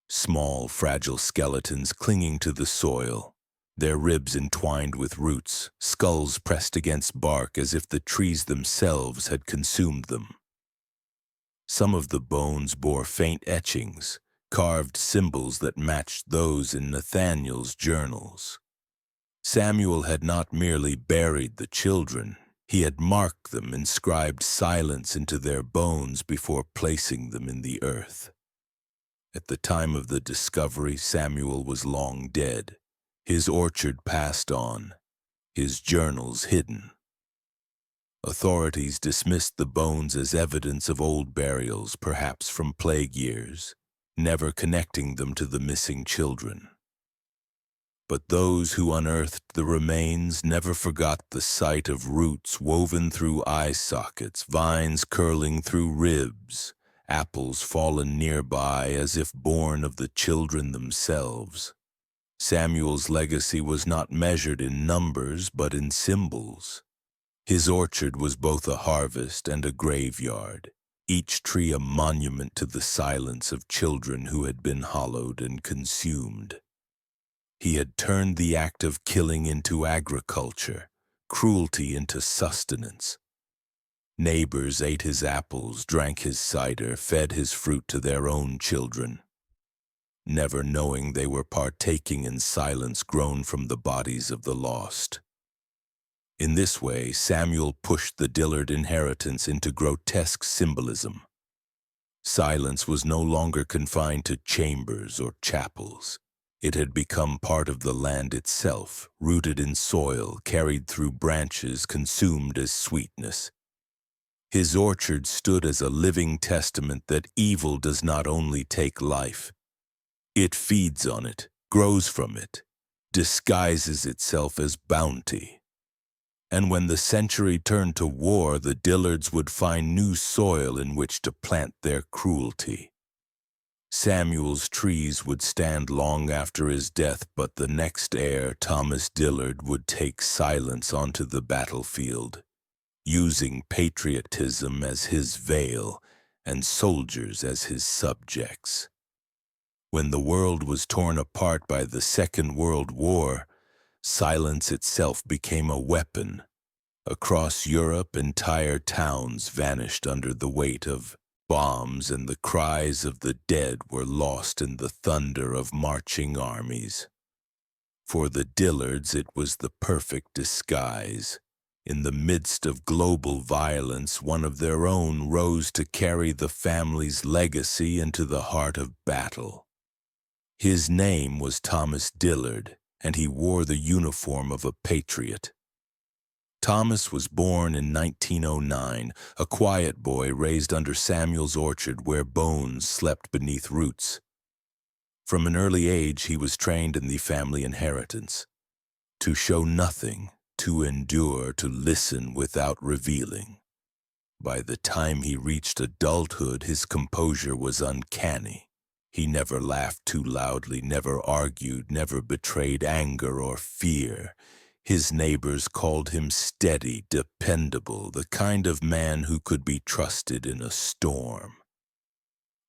S1: small, fragile skeletons clinging to the soil, their ribs entwined with roots, skulls pressed against bark as if the trees themselves had consumed them. Some of the bones bore faint etchings, carved symbols that matched those in Nathaniel's journals. Samuel had not merely buried the children, he had marked them, inscribed silence into their bones before placing them in the earth. At the time of the discovery, Samuel was long dead, his orchard passed on, his journals hidden. Authorities dismissed the bones as evidence of old burials, perhaps from plague years, never connecting them to the missing children. But those who unearthed the remains never forgot the sight of roots woven through eye sockets, vines curling through ribs, apples fallen nearby as if born of the children themselves. Samuel's legacy was not measured in numbers but in symbols. His orchard was both a harvest and a graveyard, each tree a monument to the silence of children who had been hollowed and consumed. He had turned the act of killing into agriculture, cruelty into sustenance. Neighbors ate his apples, drank his cider, fed his fruit to their own children, never knowing they were partaking in silence grown from the bodies of the lost. In this way, Samuel pushed the Dillard inheritance into grotesque symbolism. Silence was no longer confined to chambers or chapels. It had become part of the land itself, rooted in soil, carried through branches, consumed as sweetness. His orchard stood as a living testament that evil does not only take life. It feeds on it, grows from it, disguises itself as bounty. And when the century turned to war, the Dillards would find new soil in which to plant their cruelty. Samuel's trees would stand long after his death, but the next heir, Thomas Dillard, would take silence onto the battlefield, using patriotism as his veil and soldiers as his subjects. When the world was torn apart by the Second World War, silence itself became a weapon. Across Europe, entire towns vanished under the weight of bombs, and the cries of the dead were lost in the thunder of marching armies. For the Dillards, it was the perfect disguise. In the midst of global violence, one of their own rose to carry the family's legacy into the heart of battle. His name was Thomas Dillard, and he wore the uniform of a patriot. Thomas was born in 1909, a quiet boy raised under Samuel's orchard where bones slept beneath roots. From an early age, he was trained in the family inheritance. To show nothing, to endure, to listen without revealing. By the time he reached adulthood, his composure was uncanny. He never laughed too loudly, never argued, never betrayed anger or fear. His neighbors called him steady, dependable, the kind of man who could be trusted in a storm.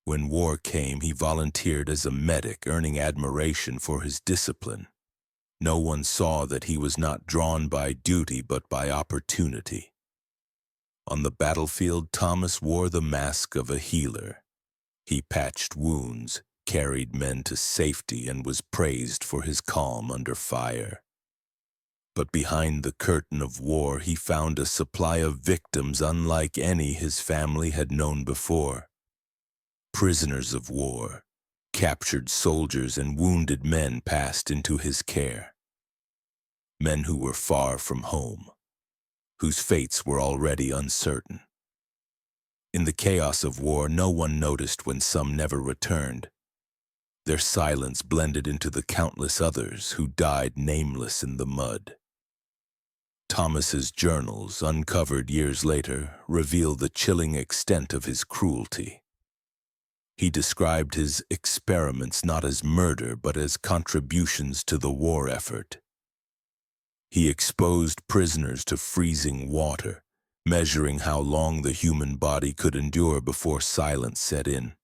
S1: When war came, he volunteered as a medic, earning admiration for his discipline. No one saw that he was not drawn by duty but by opportunity. On the battlefield, Thomas wore the mask of a healer. He patched wounds, carried men to safety, and was praised for his calm under fire. But behind the curtain of war, he found a supply of victims unlike any his family had known before. Prisoners of war, captured soldiers, and wounded men passed into his care. Men who were far from home, whose fates were already uncertain. In the chaos of war, no one noticed when some never returned. Their silence blended into the countless others who died nameless in the mud. Thomas's journals, uncovered years later, reveal the chilling extent of his cruelty. He described his experiments not as murder but as contributions to the war effort. He exposed prisoners to freezing water, measuring how long the human body could endure before silence set in.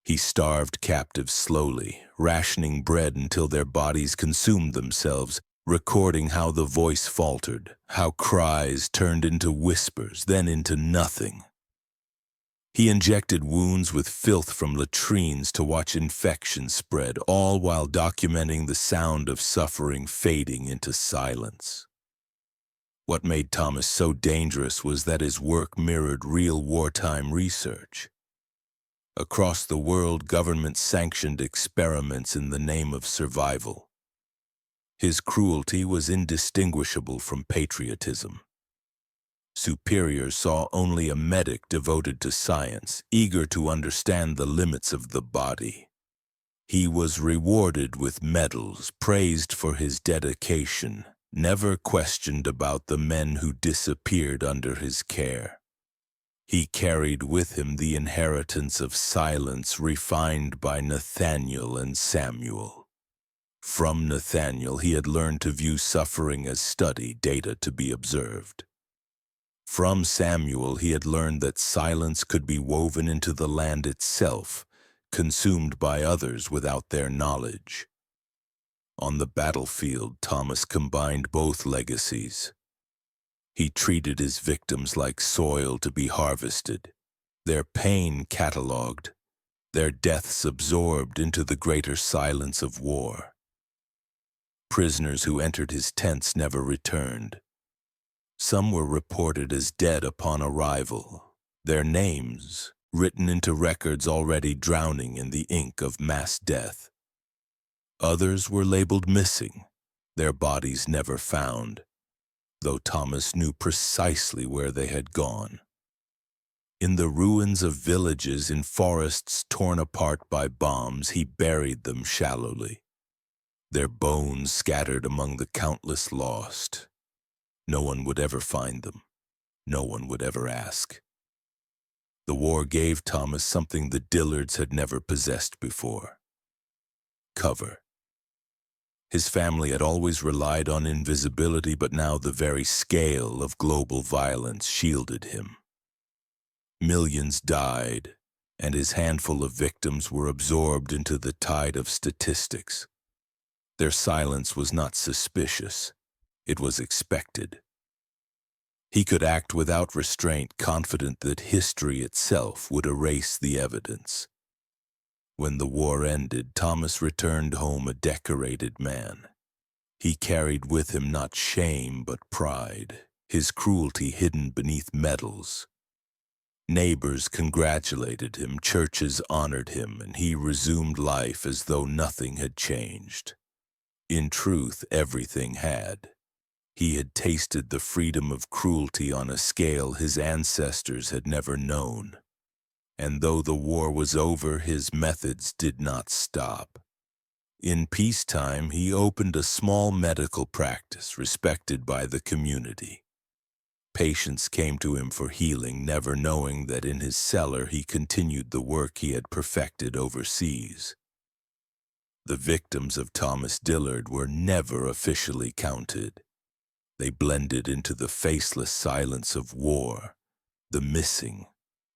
S1: He starved captives slowly, rationing bread until their bodies consumed themselves, recording how the voice faltered, how cries turned into whispers, then into nothing. He injected wounds with filth from latrines to watch infection spread, all while documenting the sound of suffering fading into silence. What made Thomas so dangerous was that his work mirrored real wartime research. Across the world, governments sanctioned experiments in the name of survival. His cruelty was indistinguishable from patriotism. Superiors saw only a medic devoted to science, eager to understand the limits of the body. He was rewarded with medals, praised for his dedication, never questioned about the men who disappeared under his care. He carried with him the inheritance of silence refined by Nathaniel and Samuel. From Nathaniel, he had learned to view suffering as study, data to be observed. From Samuel, he had learned that silence could be woven into the land itself, consumed by others without their knowledge. On the battlefield, Thomas combined both legacies. He treated his victims like soil to be harvested, their pain catalogued, their deaths absorbed into the greater silence of war. Prisoners who entered his tents never returned. Some were reported as dead upon arrival, their names written into records already drowning in the ink of mass death. Others were labeled missing, their bodies never found, though Thomas knew precisely where they had gone. In the ruins of villages in forests torn apart by bombs, he buried them shallowly, their bones scattered among the countless lost. No one would ever find them. No one would ever ask. The war gave Thomas something the Dillards had never possessed before: cover. His family had always relied on invisibility, but now the very scale of global violence shielded him. Millions died, and his handful of victims were absorbed into the tide of statistics. Their silence was not suspicious. It was expected. He could act without restraint, confident that history itself would erase the evidence. When the war ended, Thomas returned home a decorated man. He carried with him not shame but pride, his cruelty hidden beneath medals. Neighbors congratulated him, churches honored him, and he resumed life as though nothing had changed. In truth, everything had. He had tasted the freedom of cruelty on a scale his ancestors had never known. And though the war was over, his methods did not stop. In peacetime, he opened a small medical practice respected by the community. Patients came to him for healing, never knowing that in his cellar he continued the work he had perfected overseas. The victims of Thomas Dillard were never officially counted. They blended into the faceless silence of war, the missing,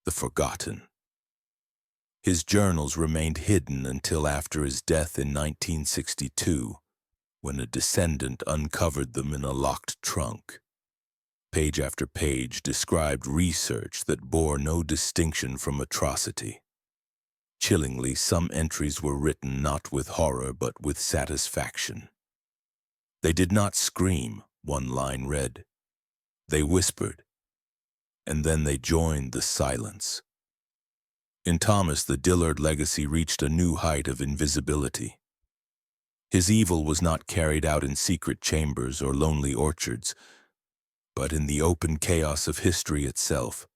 S1: the forgotten. His journals remained hidden until after his death in 1962, when a descendant uncovered them in a locked trunk. Page after page described research that bore no distinction from atrocity. Chillingly, some entries were written not with horror but with satisfaction. They did not scream, one line read. They whispered, and then they joined the silence. In Thomas, the Dillard legacy reached a new height of invisibility. His evil was not carried out in secret chambers or lonely orchards, but in the open chaos of history itself.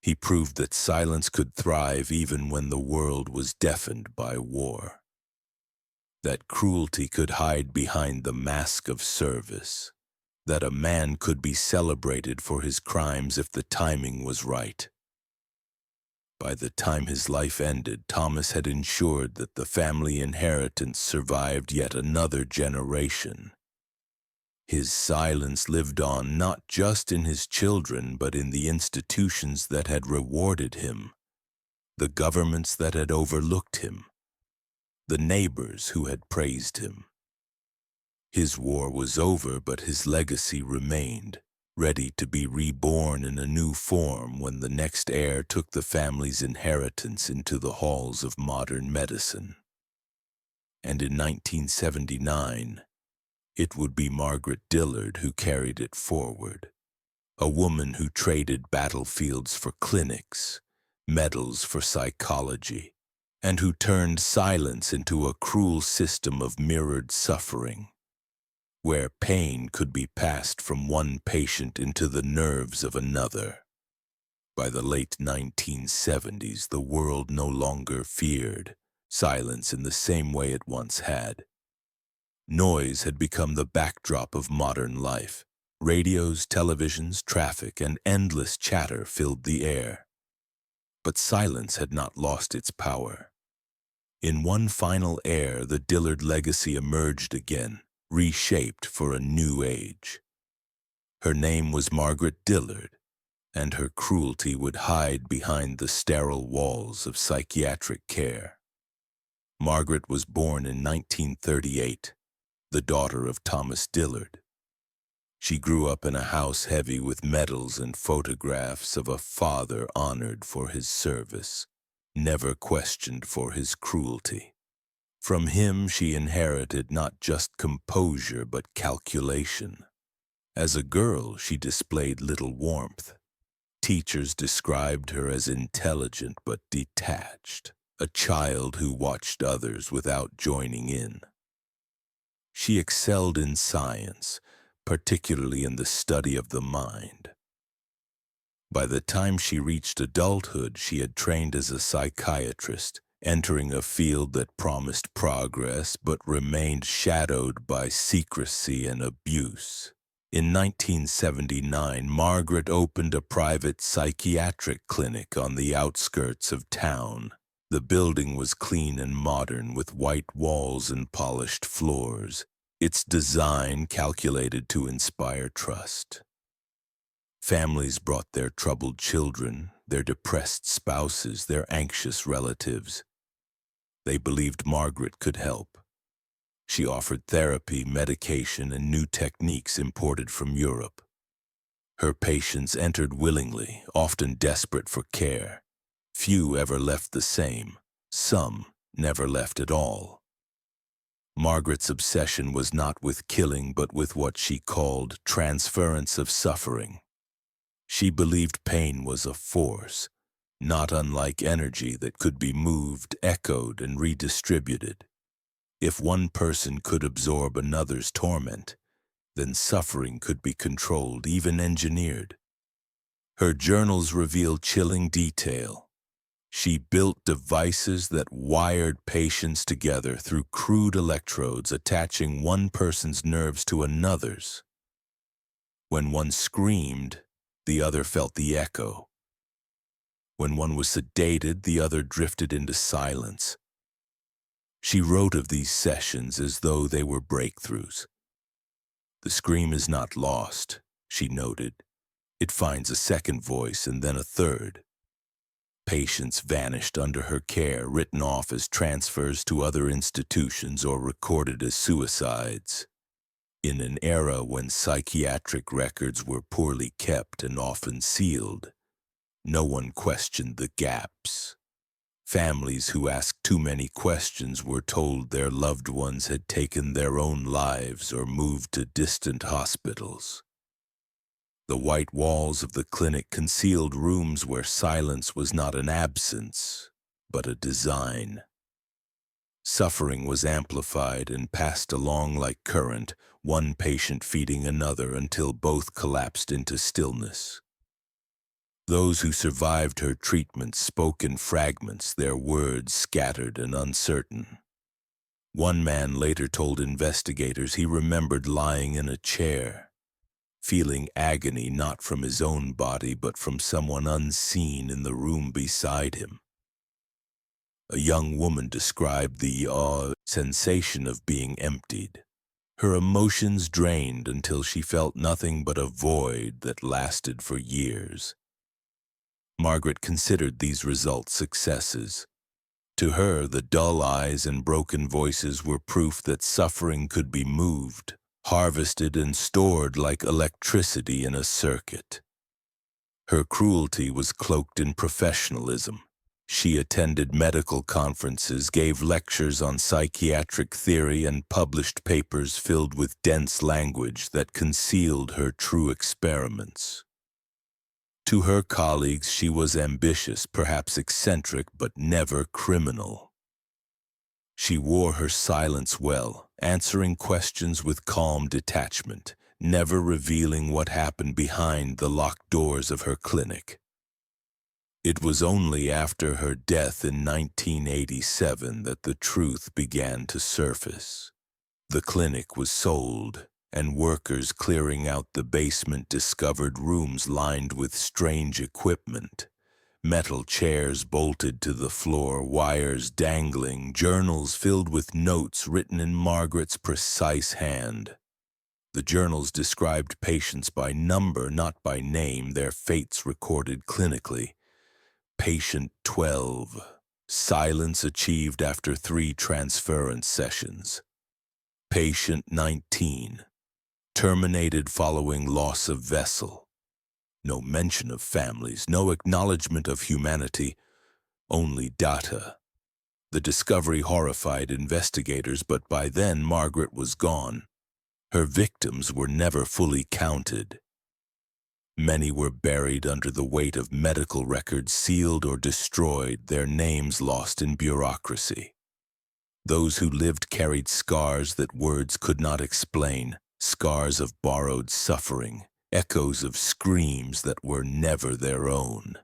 S1: He proved that silence could thrive even when the world was deafened by war. That cruelty could hide behind the mask of service. That a man could be celebrated for his crimes if the timing was right. By the time his life ended, Thomas had ensured that the family inheritance survived yet another generation. His silence lived on not just in his children, but in the institutions that had rewarded him, the governments that had overlooked him, the neighbors who had praised him. His war was over, but his legacy remained, ready to be reborn in a new form when the next heir took the family's inheritance into the halls of modern medicine. And in 1979, it would be Margaret Dillard who carried it forward, a woman who traded battlefields for clinics, medals for psychology, and who turned silence into a cruel system of mirrored suffering, where pain could be passed from one patient into the nerves of another. By the late 1970s, the world no longer feared silence in the same way it once had. Noise had become the backdrop of modern life. Radios, televisions, traffic, and endless chatter filled the air. But silence had not lost its power. In one final heir, the Dillard legacy emerged again, reshaped for a new age. Her name was Margaret Dillard, and her cruelty would hide behind the sterile walls of psychiatric care. Margaret was born in 1938, the daughter of Thomas Dillard. She grew up in a house heavy with medals and photographs of a father honored for his service, never questioned for his cruelty. From him she inherited not just composure but calculation. As a girl, she displayed little warmth. Teachers described her as intelligent but detached, a child who watched others without joining in. She excelled in science, particularly in the study of the mind. By the time she reached adulthood, she had trained as a psychiatrist, entering a field that promised progress but remained shadowed by secrecy and abuse. In 1979, Margaret opened a private psychiatric clinic on the outskirts of town. The building was clean and modern, with white walls and polished floors, its design calculated to inspire trust. Families brought their troubled children, their depressed spouses, their anxious relatives. They believed Margaret could help. She offered therapy, medication, and new techniques imported from Europe. Her patients entered willingly, often desperate for care. Few ever left the same. Some never left at all. Margaret's obsession was not with killing, but with what she called transference of suffering. She believed pain was a force, not unlike energy that could be moved, echoed, and redistributed. If one person could absorb another's torment, then suffering could be controlled, even engineered. Her journals reveal chilling detail. She built devices that wired patients together through crude electrodes, attaching one person's nerves to another's. When one screamed, the other felt the echo. When one was sedated, the other drifted into silence. She wrote of these sessions as though they were breakthroughs. The scream is not lost, she noted. It finds a second voice and then a third. Patients vanished under her care, written off as transfers to other institutions or recorded as suicides. In an era when psychiatric records were poorly kept and often sealed, no one questioned the gaps. Families who asked too many questions were told their loved ones had taken their own lives or moved to distant hospitals. The white walls of the clinic concealed rooms where silence was not an absence, but a design. Suffering was amplified and passed along like current, one patient feeding another until both collapsed into stillness. Those who survived her treatment spoke in fragments, their words scattered and uncertain. One man later told investigators he remembered lying in a chair, feeling agony not from his own body but from someone unseen in the room beside him. A young woman described the sensation of being emptied, her emotions drained until she felt nothing but a void that lasted for years. Margaret considered these results successes. To her, the dull eyes and broken voices were proof that suffering could be moved, harvested and stored like electricity in a circuit. Her cruelty was cloaked in professionalism. She attended medical conferences, gave lectures on psychiatric theory, and published papers filled with dense language that concealed her true experiments. To her colleagues, she was ambitious, perhaps eccentric, but never criminal. She wore her silence well, answering questions with calm detachment, never revealing what happened behind the locked doors of her clinic. It was only after her death in 1987 that the truth began to surface. The clinic was sold, and workers clearing out the basement discovered rooms lined with strange equipment. Metal chairs bolted to the floor, wires dangling, journals filled with notes written in Margaret's precise hand. The journals described patients by number, not by name, their fates recorded clinically. Patient 12, silence achieved after 3 transference sessions. Patient 19, terminated following loss of vessel. No mention of families, no acknowledgement of humanity, only data. The discovery horrified investigators, but by then Margaret was gone. Her victims were never fully counted. Many were buried under the weight of medical records sealed or destroyed, their names lost in bureaucracy. Those who lived carried scars that words could not explain, scars of borrowed suffering, echoes of screams that were never their own.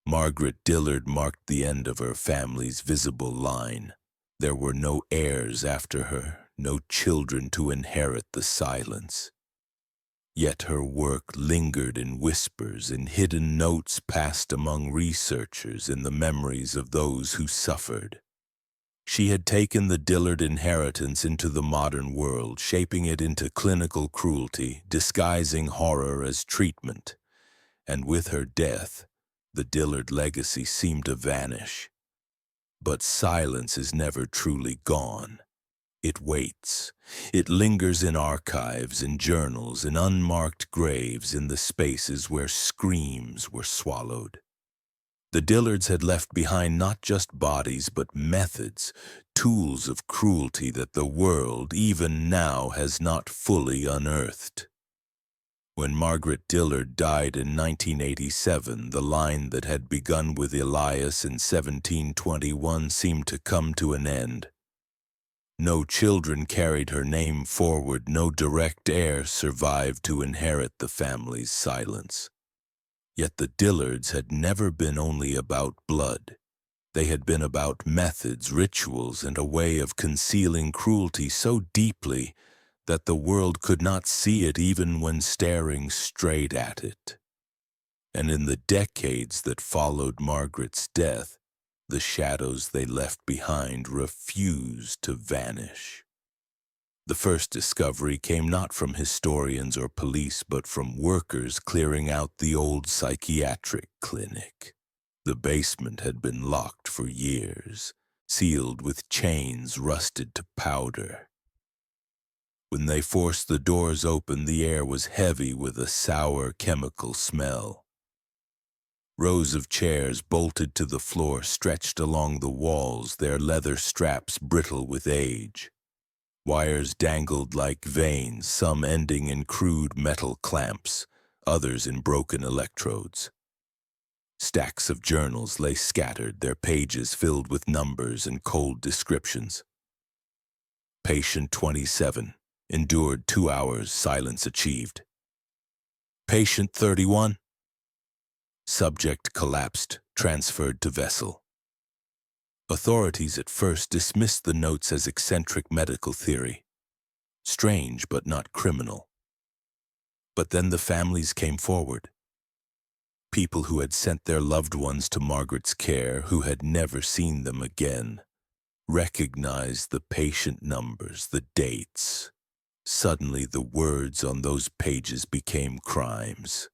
S1: Margaret Dillard marked the end of her family's visible line. There were no heirs after her, no children to inherit the silence. Yet her work lingered in whispers, in hidden notes passed among researchers, in the memories of those who suffered. She had taken the Dillard inheritance into the modern world, shaping it into clinical cruelty, disguising horror as treatment. And with her death, the Dillard legacy seemed to vanish. But silence is never truly gone. It waits. It lingers in archives, in journals, in unmarked graves, in the spaces where screams were swallowed. The Dillards had left behind not just bodies, but methods, tools of cruelty that the world, even now, has not fully unearthed. When Margaret Dillard died in 1987, the line that had begun with Elias in 1721 seemed to come to an end. No children carried her name forward, no direct heir survived to inherit the family's silence. Yet the Dillards had never been only about blood. They had been about methods, rituals, and a way of concealing cruelty so deeply that the world could not see it even when staring straight at it. And in the decades that followed Margaret's death, the shadows they left behind refused to vanish. The first discovery came not from historians or police, but from workers clearing out the old psychiatric clinic. The basement had been locked for years, sealed with chains rusted to powder. When they forced the doors open, the air was heavy with a sour chemical smell. Rows of chairs bolted to the floor stretched along the walls, their leather straps brittle with age. Wires dangled like veins, some ending in crude metal clamps, others in broken electrodes. Stacks of journals lay scattered, their pages filled with numbers and cold descriptions. Patient 27, endured 2 hours, silence achieved. Patient 31, subject collapsed, transferred to vessel. Authorities at first dismissed the notes as eccentric medical theory. Strange but not criminal. But then the families came forward. People who had sent their loved ones to Margaret's care, who had never seen them again, recognized the patient numbers, the dates. Suddenly, the words on those pages became crimes.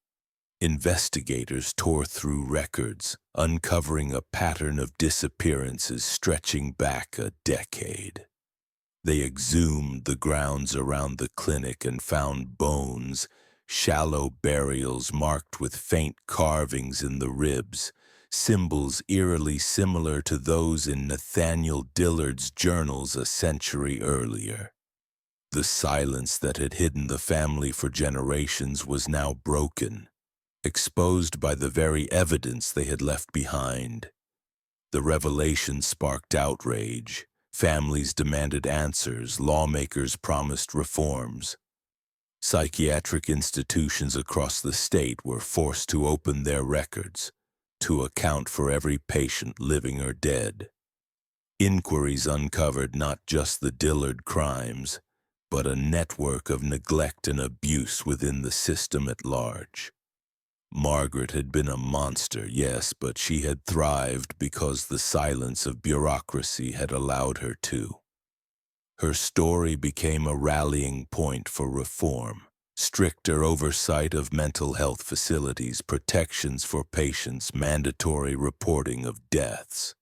S1: Investigators tore through records, uncovering a pattern of disappearances stretching back a decade. They exhumed the grounds around the clinic and found bones, shallow burials marked with faint carvings in the ribs, symbols eerily similar to those in Nathaniel Dillard's journals a century earlier. The silence that had hidden the family for generations was now broken, exposed by the very evidence they had left behind. The revelation sparked outrage. Families demanded answers, lawmakers promised reforms. Psychiatric institutions across the state were forced to open their records, to account for every patient living or dead. Inquiries uncovered not just the Dillard crimes, but a network of neglect and abuse within the system at large. Margaret had been a monster, yes, but she had thrived because the silence of bureaucracy had allowed her to. Her story became a rallying point for reform, stricter oversight of mental health facilities, protections for patients, mandatory reporting of deaths.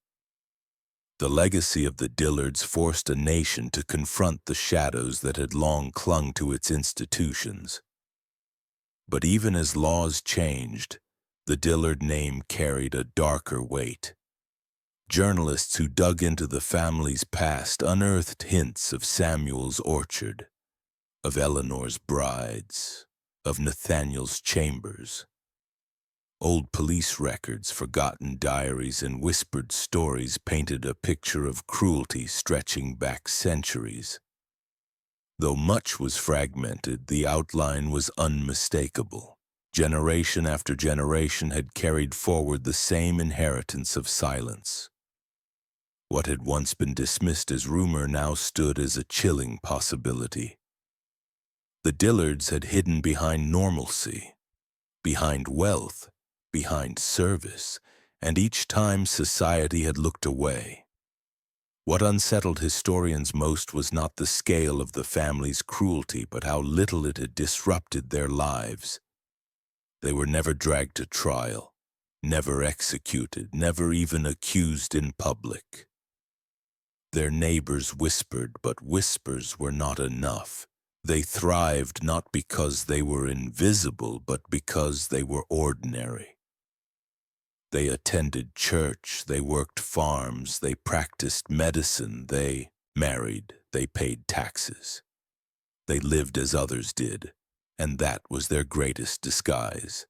S1: The legacy of the Dillards forced a nation to confront the shadows that had long clung to its institutions. But even as laws changed, the Dillard name carried a darker weight. Journalists who dug into the family's past unearthed hints of Samuel's orchard, of Eleanor's brides, of Nathaniel's chambers. Old police records, forgotten diaries, and whispered stories painted a picture of cruelty stretching back centuries. Though much was fragmented, the outline was unmistakable. Generation after generation had carried forward the same inheritance of silence. What had once been dismissed as rumor now stood as a chilling possibility. The Dillards had hidden behind normalcy, behind wealth, behind service, and each time society had looked away. What unsettled historians most was not the scale of the family's cruelty, but how little it had disrupted their lives. They were never dragged to trial, never executed, never even accused in public. Their neighbors whispered, but whispers were not enough. They thrived not because they were invisible, but because they were ordinary. They attended church, they worked farms, they practiced medicine, they married, they paid taxes. They lived as others did, and that was their greatest disguise.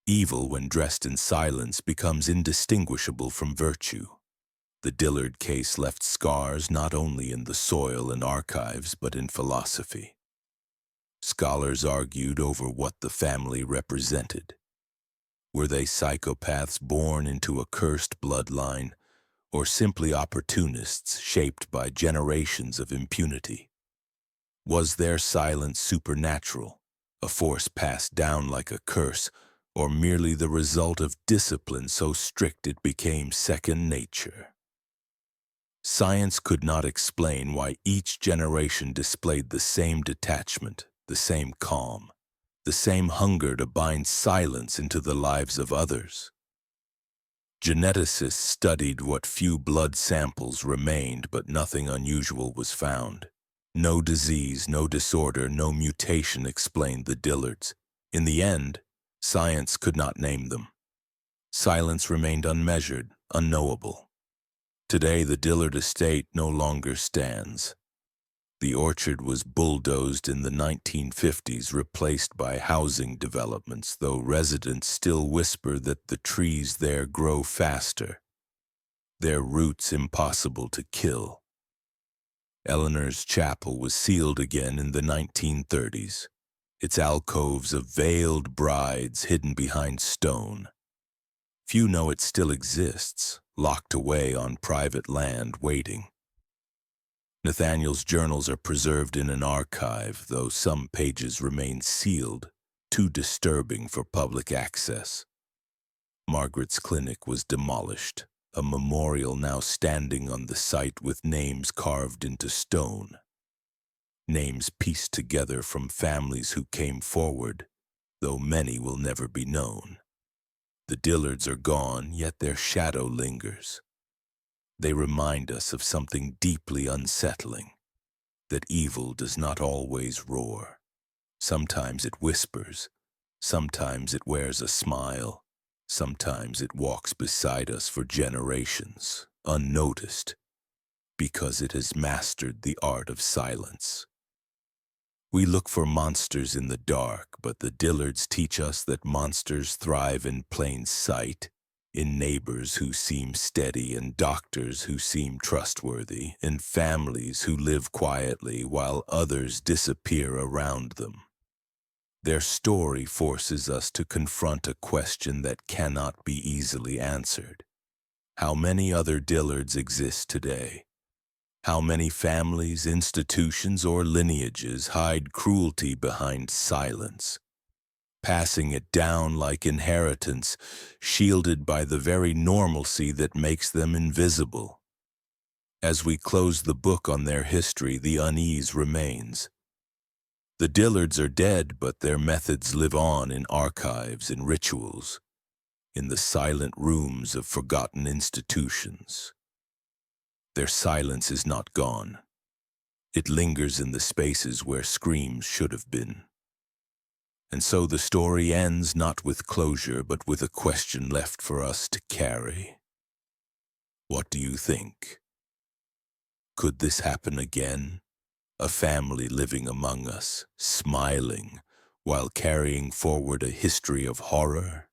S1: Evil, when dressed in silence, becomes indistinguishable from virtue. The Dillard case left scars not only in the soil and archives, but in philosophy. Scholars argued over what the family represented. Were they psychopaths born into a cursed bloodline, or simply opportunists shaped by generations of impunity? Was their silence supernatural, a force passed down like a curse, or merely the result of discipline so strict it became second nature? Science could not explain why each generation displayed the same detachment, the same calm, the same hunger to bind silence into the lives of others. Geneticists studied what few blood samples remained, but nothing unusual was found. No disease, no disorder, no mutation explained the Dillards. In the end, science could not name them. Silence remained unmeasured, unknowable. Today, the Dillard estate no longer stands. The orchard was bulldozed in the 1950s, replaced by housing developments, though residents still whisper that the trees there grow faster, their roots impossible to kill. Eleanor's chapel was sealed again in the 1930s, its alcoves of veiled brides hidden behind stone. Few know it still exists, locked away on private land, waiting. Nathaniel's journals are preserved in an archive, though some pages remain sealed, too disturbing for public access. Margaret's clinic was demolished, a memorial now standing on the site with names carved into stone. Names pieced together from families who came forward, though many will never be known. The Dillards are gone, yet their shadow lingers. They remind us of something deeply unsettling, that evil does not always roar. Sometimes it whispers, sometimes it wears a smile, sometimes it walks beside us for generations, unnoticed, because it has mastered the art of silence. We look for monsters in the dark, but the Dillards teach us that monsters thrive in plain sight, in neighbors who seem steady and doctors who seem trustworthy, in families who live quietly while others disappear around them. Their story forces us to confront a question that cannot be easily answered. How many other Dillards exist today? How many families, institutions, or lineages hide cruelty behind silence, passing it down like inheritance, shielded by the very normalcy that makes them invisible? As we close the book on their history, the unease remains. The Dillards are dead, but their methods live on in archives and rituals, in the silent rooms of forgotten institutions. Their silence is not gone. It lingers in the spaces where screams should have been. And so the story ends not with closure, but with a question left for us to carry. What do you think? Could this happen again? A family living among us, smiling, while carrying forward a history of horror?